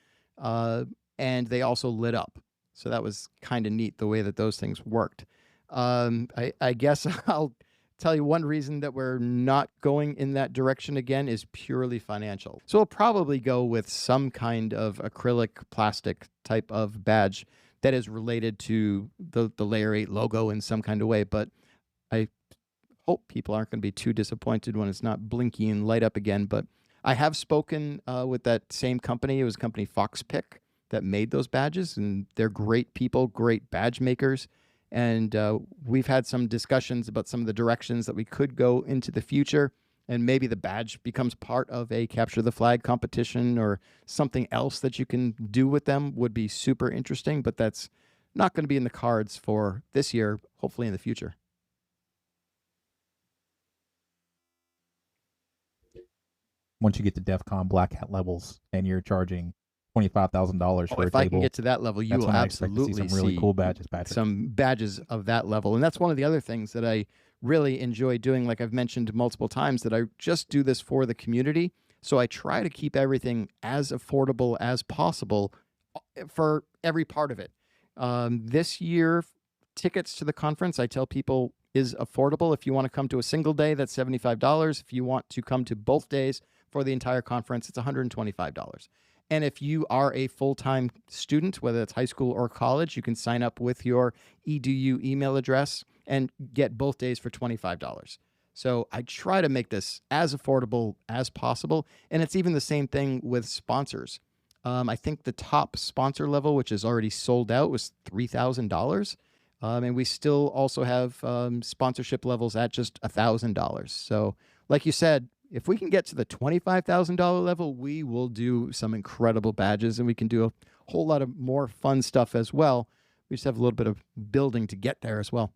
and they also lit up. So that was kind of neat the way that those things worked. I guess I'll tell you one reason that we're not going in that direction again is purely financial. So we'll probably go with some kind of acrylic plastic type of badge that is related to the Layer 8 logo in some kind of way. But I hope people aren't going to be too disappointed when it's not blinky and light up again. But I have spoken with that same company. It was a company, Foxpick, that made those badges, and they're great people, great badge makers. And we've had some discussions about some of the directions that we could go into the future. And maybe the badge becomes part of a capture the flag competition, or something else that you can do with them would be super interesting. But that's not going to be in the cards for this year, hopefully in the future. Once you get to DEF CON black hat levels and you're charging $25,000 Oh, for a if I can table, get to that level, you that's will when I expect to see absolutely some really see cool badges, Patrick. some badges of that level. And that's one of the other things that I really enjoy doing. Like I've mentioned multiple times, that I just do this for the community. So I try to keep everything as affordable as possible for every part of it. This year, tickets to the conference, I tell people, is affordable. If you want to come to a single day, that's $75. If you want to come to both days for the entire conference, it's $125. And if you are a full-time student, whether it's high school or college, you can sign up with your EDU email address and get both days for $25. So I try to make this as affordable as possible. And it's even the same thing with sponsors. I think the top sponsor level, which is already sold out, was $3,000. And we still also have sponsorship levels at just $1,000. So like you said, if we can get to the $25,000 level, we will do some incredible badges, and we can do a whole lot of more fun stuff as well. We just have a little bit of building to get there as well.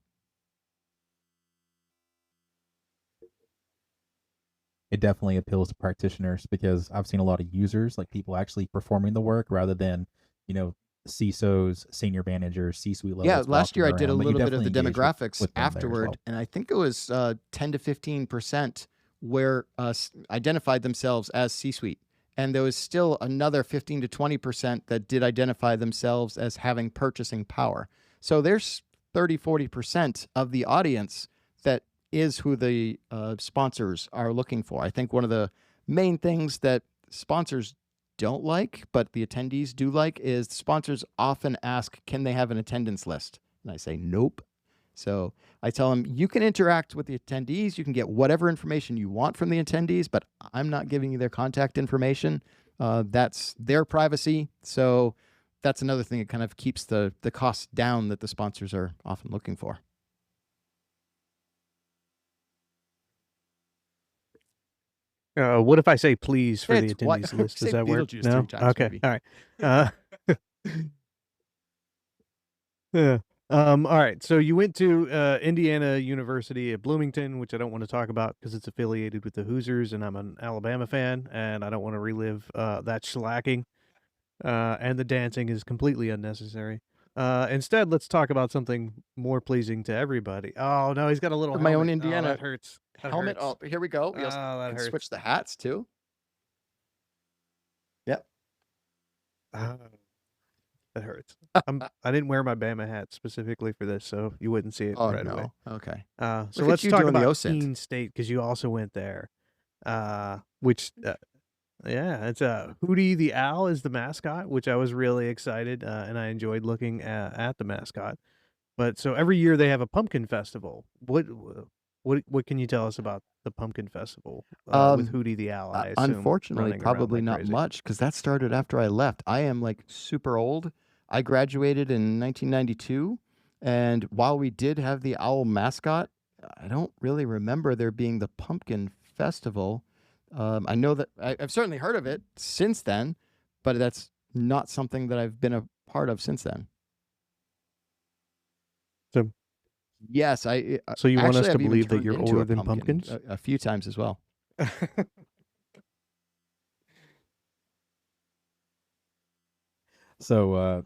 It definitely appeals to practitioners, because I've seen a lot of users, like people actually performing the work rather than, CISOs, senior managers, C-suite levels. Yeah, last year I did a around, but you little bit of the definitely engage demographics with them there as afterward, well. and I think it was 10 to 15% where identified themselves as C-suite. And there was still another 15 to 20% that did identify themselves as having purchasing power. So there's 30, 40% of the audience that is who the sponsors are looking for. I think one of the main things that sponsors don't like, but the attendees do like, is sponsors often ask, can they have an attendance list? And I say, nope. So I tell them, you can interact with the attendees. You can get whatever information you want from the attendees, but I'm not giving you their contact information. That's their privacy. So that's another thing that kind of keeps the costs down that the sponsors are often looking for. What if I say please for the It's what- attendees list? say Does that work? Beetlejuice No? 3 times, Okay. maybe. All right. Yeah. All right. So you went to Indiana University at Bloomington, which I don't want to talk about because it's affiliated with the Hoosiers, and I'm an Alabama fan, and I don't want to relive that shellacking. And the dancing is completely unnecessary. Instead, let's talk about something more pleasing to everybody. Oh no, he's got a little My own helmet. Indiana Oh, that hurts. That helmet. hurts. Oh, here we go. We Oh, also that can hurts. switch the hats too. Yep. Ah, that hurts. I didn't wear my Bama hat specifically for this, so you wouldn't see it Oh right away. no. Okay. So Look at let's you talk doing the about OSINT. Keene State, because you also went there. Which yeah, it's Hootie the Owl is the mascot, which I was really excited, and I enjoyed looking at the mascot. But so every year they have a pumpkin festival. What can you tell us about the pumpkin festival with Um, Hootie the Owl? I assume unfortunately, running around probably like not crazy. much because that started after I left. I am like super old. I graduated in 1992, and while we did have the owl mascot, I don't really remember there being the pumpkin festival. I know that I've certainly heard of it since then, but that's not something that I've been a part of since then. So, Yes, so you want us actually to I've even believe that turned you're into older a than pumpkin pumpkins? a few times as well. So,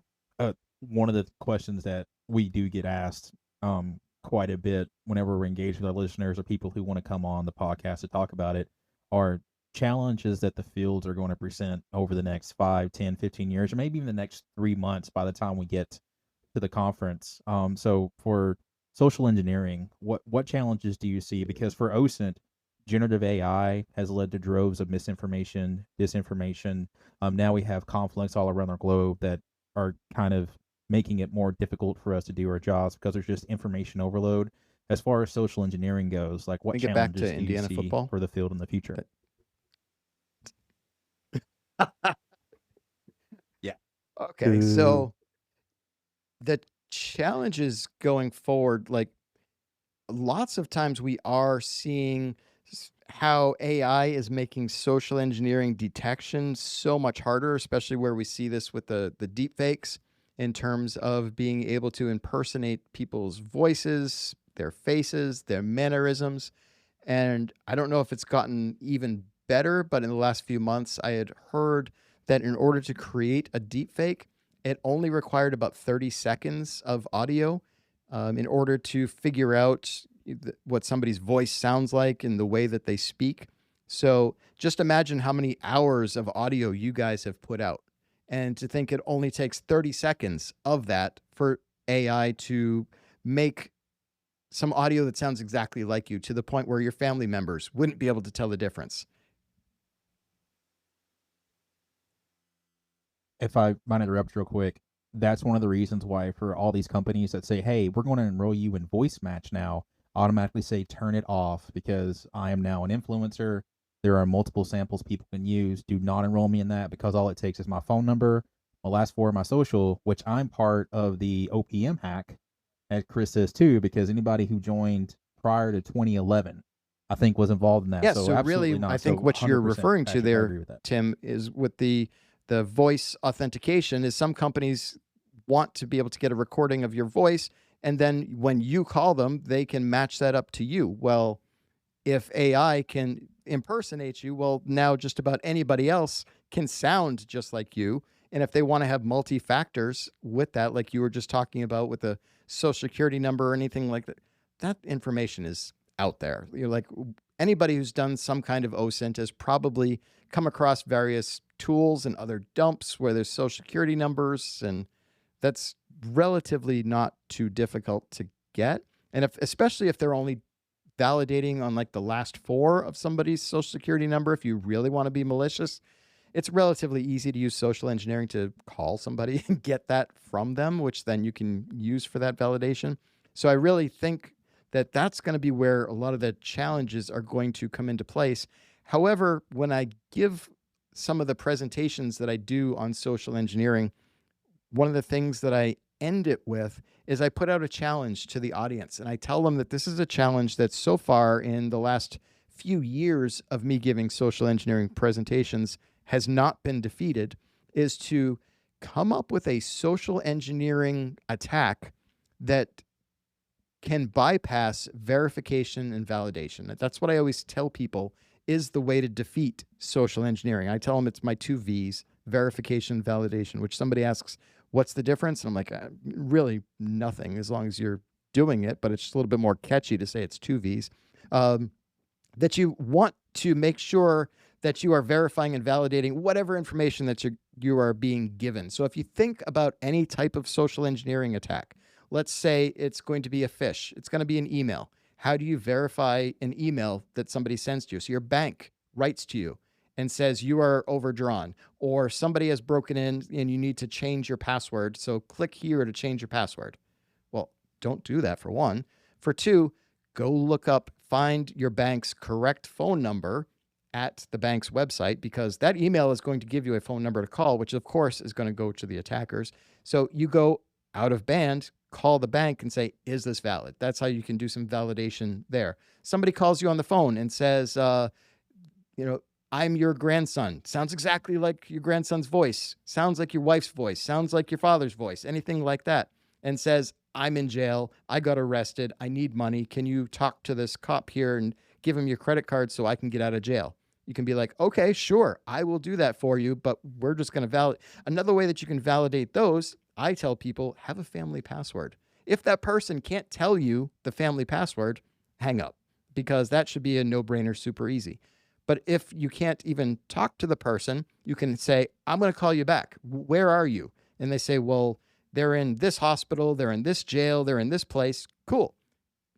one of the questions that we do get asked quite a bit whenever we're engaged with our listeners or people who want to come on the podcast to talk about it are challenges that the fields are going to present over the next 5, 10, 15 years, or maybe even the next 3 months by the time we get to the conference. So for social engineering, what challenges do you see? Because for OSINT, generative AI has led to droves of misinformation, disinformation. Now we have conflicts all around the globe that are kind of making it more difficult for us to do our jobs because there's just information overload. As far as social engineering goes, like Let what me get back to challenges do you Indiana see football. for the field in the future? Yeah. Okay, Boo. so the challenges going forward, like lots of times we are seeing how AI is making social engineering detection so much harder, especially where we see this with the deep fakes in terms of being able to impersonate people's voices, their faces, their mannerisms. And I don't know if it's gotten even better, but in the last few months, I had heard that in order to create a deepfake, it only required about 30 seconds of audio in order to figure out what somebody's voice sounds like and the way that they speak. So just imagine how many hours of audio you guys have put out. And to think it only takes 30 seconds of that for AI to make some audio that sounds exactly like you to the point where your family members wouldn't be able to tell the difference. If I might interrupt real quick, that's one of the reasons why for all these companies that say, "Hey, we're going to enroll you in voice match now," automatically say turn it off because I am now an influencer. There are multiple samples people can use. Do not enroll me in that because all it takes is my phone number, my last four of my social, which I'm part of the OPM hack, as Chris says too, because anybody who joined prior to 2011, I think, was involved in that. Yeah, So so really absolutely I not. think So what you're 100%, referring to Patrick, I there, agree with that. Tim, is with the voice authentication is some companies want to be able to get a recording of your voice, and then when you call them, they can match that up to you. Well, if AI can impersonate you, well, now just about anybody else can sound just like you. And if they want to have multi factors with that, like you were just talking about with the social security number or anything like that, that information is out there. You're like anybody who's done some kind of OSINT has probably come across various tools and other dumps where there's social security numbers, and that's relatively not too difficult to get. And if, especially if they're only validating on like the last four of somebody's social security number, if you really want to be malicious, it's relatively easy to use social engineering to call somebody and get that from them, which then you can use for that validation. So I really think that that's going to be where a lot of the challenges are going to come into place. However, when I give some of the presentations that I do on social engineering, one of the things that I end it with is I put out a challenge to the audience, and I tell them that this is a challenge that so far in the last few years of me giving social engineering presentations has not been defeated, is to come up with a social engineering attack that can bypass verification and validation. That's what I always tell people is the way to defeat social engineering. I tell them it's my two V's, verification, validation, which somebody asks, what's the difference? And I'm like, really nothing as long as you're doing it, but it's just a little bit more catchy to say it's two V's. That you want to make sure that you are verifying and validating whatever information that you are being given. So if you think about any type of social engineering attack, let's say it's going to be a phish, it's going to be an email. How do you verify an email that somebody sends to you? So your bank writes to you and says you are overdrawn, or somebody has broken in and you need to change your password. So click here to change your password. Well, don't do that for one. For two, go look up, find your bank's correct phone number at the bank's website, because that email is going to give you a phone number to call, which of course is going to go to the attackers. So you go out of band, call the bank and say, is this valid? That's how you can do some validation there. Somebody calls you on the phone and says, I'm your grandson. Sounds exactly like your grandson's voice. Sounds like your wife's voice. Sounds like your father's voice. Anything like that. And says, I'm in jail. I got arrested. I need money. Can you talk to this cop here and give him your credit card so I can get out of jail? You can be like, okay, sure, I will do that for you, but we're just going to validate. Another way that you can validate those, I tell people, have a family password. If that person can't tell you the family password, hang up, because that should be a no-brainer, super easy. But if you can't even talk to the person, you can say, I'm going to call you back. Where are you? And they say, well, they're in this hospital, they're in this jail, they're in this place. Cool.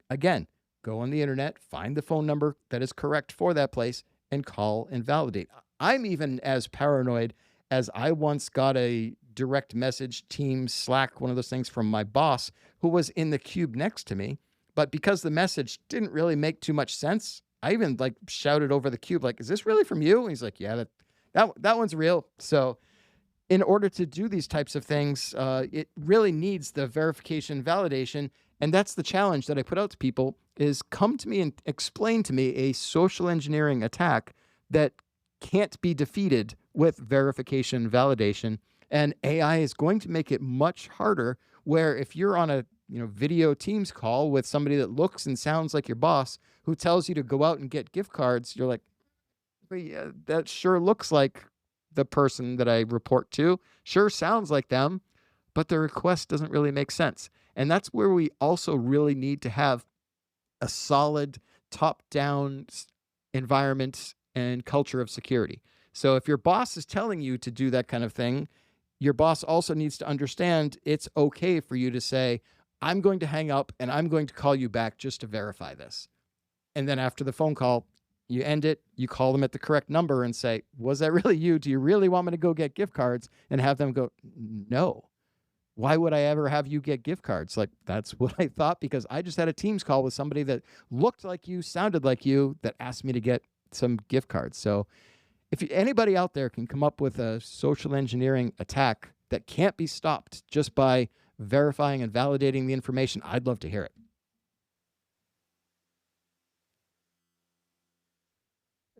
Again, go on the internet, find the phone number that is correct for that place, and call and validate. I'm even as paranoid as I once got a direct message, Teams, Slack, one of those things from my boss who was in the cube next to me. But because the message didn't really make too much sense, I even shouted over the cube, is this really from you? And he's like, yeah, that one's real. So in order to do these types of things, it really needs the verification validation. And that's the challenge that I put out to people is come to me and explain to me a social engineering attack that can't be defeated with verification validation. And AI is going to make it much harder, where if you're on a video Teams call with somebody that looks and sounds like your boss who tells you to go out and get gift cards, you're like, well, yeah, that sure looks like the person that I report to, sure sounds like them, but the request doesn't really make sense. And that's where we also really need to have a solid top-down environment and culture of security. So if your boss is telling you to do that kind of thing, your boss also needs to understand it's okay for you to say, I'm going to hang up and I'm going to call you back just to verify this. And then after the phone call, you end it, you call them at the correct number and say, was that really you? Do you really want me to go get gift cards? And have them go, no. Why would I ever have you get gift cards? That's what I thought, because I just had a Teams call with somebody that looked like you, sounded like you, that asked me to get some gift cards. So if anybody out there can come up with a social engineering attack that can't be stopped just by verifying and validating the information, I'd love to hear it.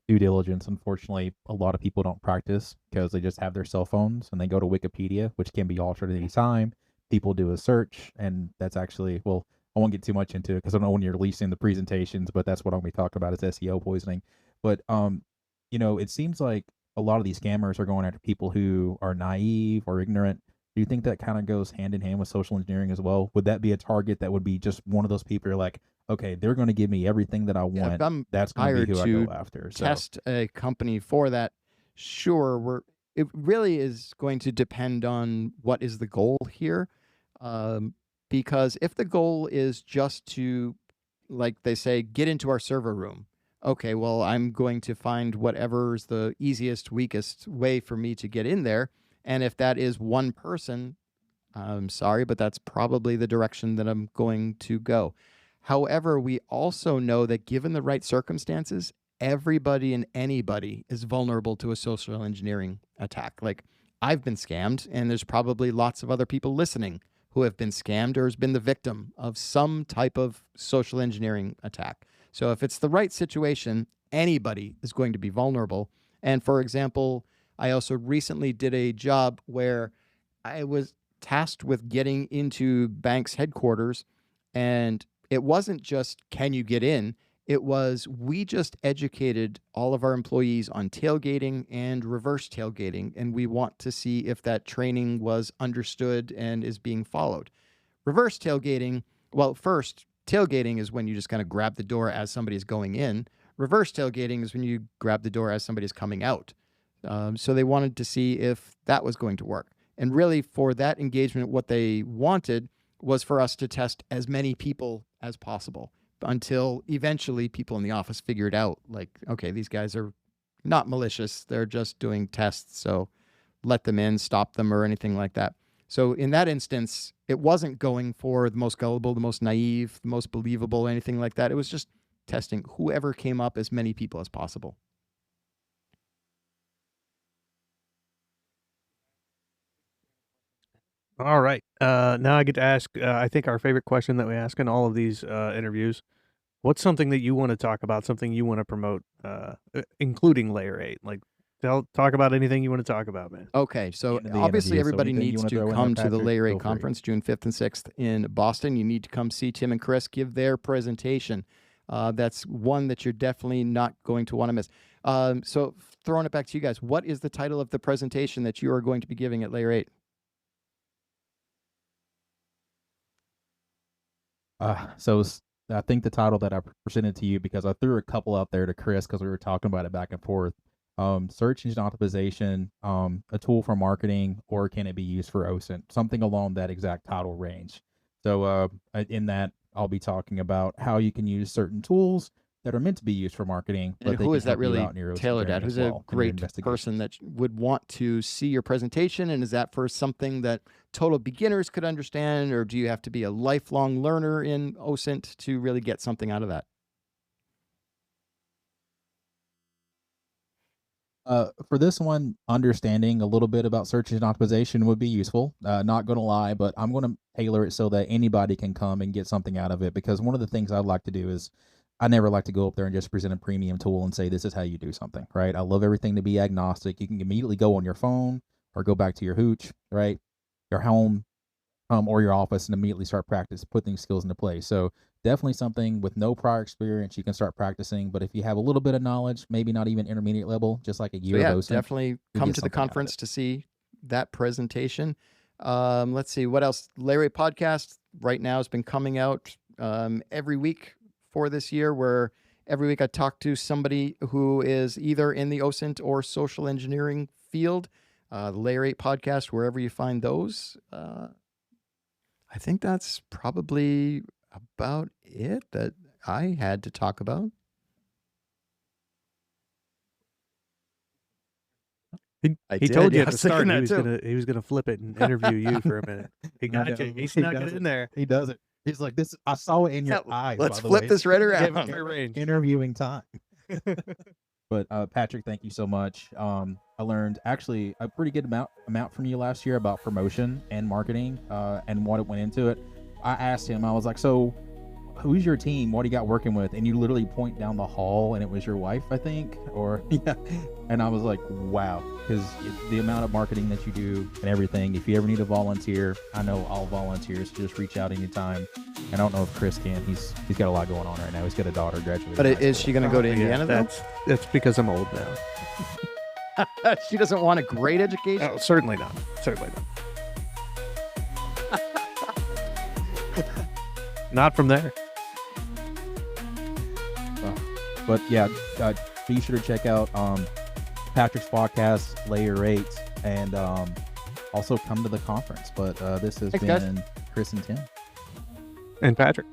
Due diligence, unfortunately, a lot of people don't practice because they just have their cell phones and they go to Wikipedia, which can be altered at any time. People do a search, and that's actually, well, I won't get too much into it because I don't know when you're releasing the presentations, but that's what I'm going to be talking about is SEO poisoning. But, it seems like a lot of these scammers are going after people who are naive or ignorant. Do you think that kind of goes hand in hand with social engineering as well? Would that be a target that would be just one of those people who are like, okay, they're going to give me everything that I want. If I'm That's going to be who I hired go after. to test a company for that, sure, it really is going to depend on what is the goal here. Because if the goal is just to, like they say, get into our server room, okay, well, I'm going to find whatever's the easiest, weakest way for me to get in there. And if that is one person, I'm sorry, but that's probably the direction that I'm going to go. However, we also know that given the right circumstances, everybody and anybody is vulnerable to a social engineering attack. I've been scammed, and there's probably lots of other people listening who have been scammed or has been the victim of some type of social engineering attack. So if it's the right situation, anybody is going to be vulnerable. And for example, I also recently did a job where I was tasked with getting into bank's headquarters, and it wasn't just, can you get in? It was, we just educated all of our employees on tailgating and reverse tailgating, and we want to see if that training was understood and is being followed. Reverse tailgating, well, first, tailgating is when you just kind of grab the door as somebody's going in. Reverse tailgating is when you grab the door as somebody's coming out. So they wanted to see if that was going to work. And really, for that engagement, what they wanted was for us to test as many people as possible until eventually people in the office figured out, okay, these guys are not malicious. They're just doing tests. So let them in, stop them, or anything like that. So in that instance, it wasn't going for the most gullible, the most naive, the most believable, anything like that. It was just testing whoever came up, as many people as possible. All right. Now I get to ask, I think our favorite question that we ask in all of these interviews. What's something that you want to talk about, something you want to promote, including Layer 8? Like, talk about anything you want to talk about, man. Okay, so End of the obviously interview, so everybody anything you needs wanna to throw in there, come to the Patrick, Layer 8 feel free. conference, June 5th and 6th in Boston. You need to come see Tim and Chris give their presentation. That's one that you're definitely not going to want to miss. So throwing it back to you guys, what is the title of the presentation that you are going to be giving at Layer 8? I think the title that I presented to you, because I threw a couple out there to Chris because we were talking about it back and forth. Search engine optimization, a tool for marketing, or can it be used for OSINT? Something along that exact title range. So in that, I'll be talking about how you can use certain tools that are meant to be used for marketing. And but they who can is that help you really out in your OSINT tailored journey at? as Who's a well in your great investigations. person that would want to see your presentation? And is that for something that total beginners could understand, or do you have to be a lifelong learner in OSINT to really get something out of that? For this one, understanding a little bit about search engine optimization would be useful. Not going to lie, but I'm going to tailor it so that anybody can come and get something out of it. Because one of the things I'd like to do is I never like to go up there and just present a premium tool and say, this is how you do something, right? I love everything to be agnostic. You can immediately go on your phone or go back to your hooch, right? Your home, or your office, and immediately start putting skills into place. So definitely something with no prior experience you can start practicing. But if you have a little bit of knowledge, maybe not even intermediate level, just like a So year yeah, of OSINT, definitely you'll come get to the something out of conference it. to see that presentation. Let's see what else. Larry podcast right now has been coming out every week for this year, where every week I talk to somebody who is either in the OSINT or social engineering field. The Layer 8 podcast, wherever you find those. I think that's probably about it that I had to talk about. I He did, told you yeah, at I the was thinking start that too. he was gonna flip it and interview you for a minute. He I got know. you. He He snuck it does in it. there. He does it. He's like, this. I saw it in your Yeah, eyes. let's by the flip way. this right Give around. him free range. Interviewing time. But Patrick, thank you so much. I learned actually a pretty good amount from you last year about promotion and marketing, and what it went into it. I asked him, I was like, so who's your team? What do you got working with? And you literally point down the hall and it was your wife, I think, or yeah. And I was like, wow, because the amount of marketing that you do and everything, if you ever need a volunteer, I know I'll volunteer, so just reach out anytime. And I don't know if Chris can. He's got a lot going on right now. He's got a daughter graduating. But high is school. she going to go to Yeah, Indiana though? that's because I'm old now. She doesn't want a great education. Oh, certainly not. Certainly not. Not from there. But yeah, be sure to check out Patrick's podcast, Layer 8, and also come to the conference. But this has Thanks, guys. been Chris and Tim. And Patrick.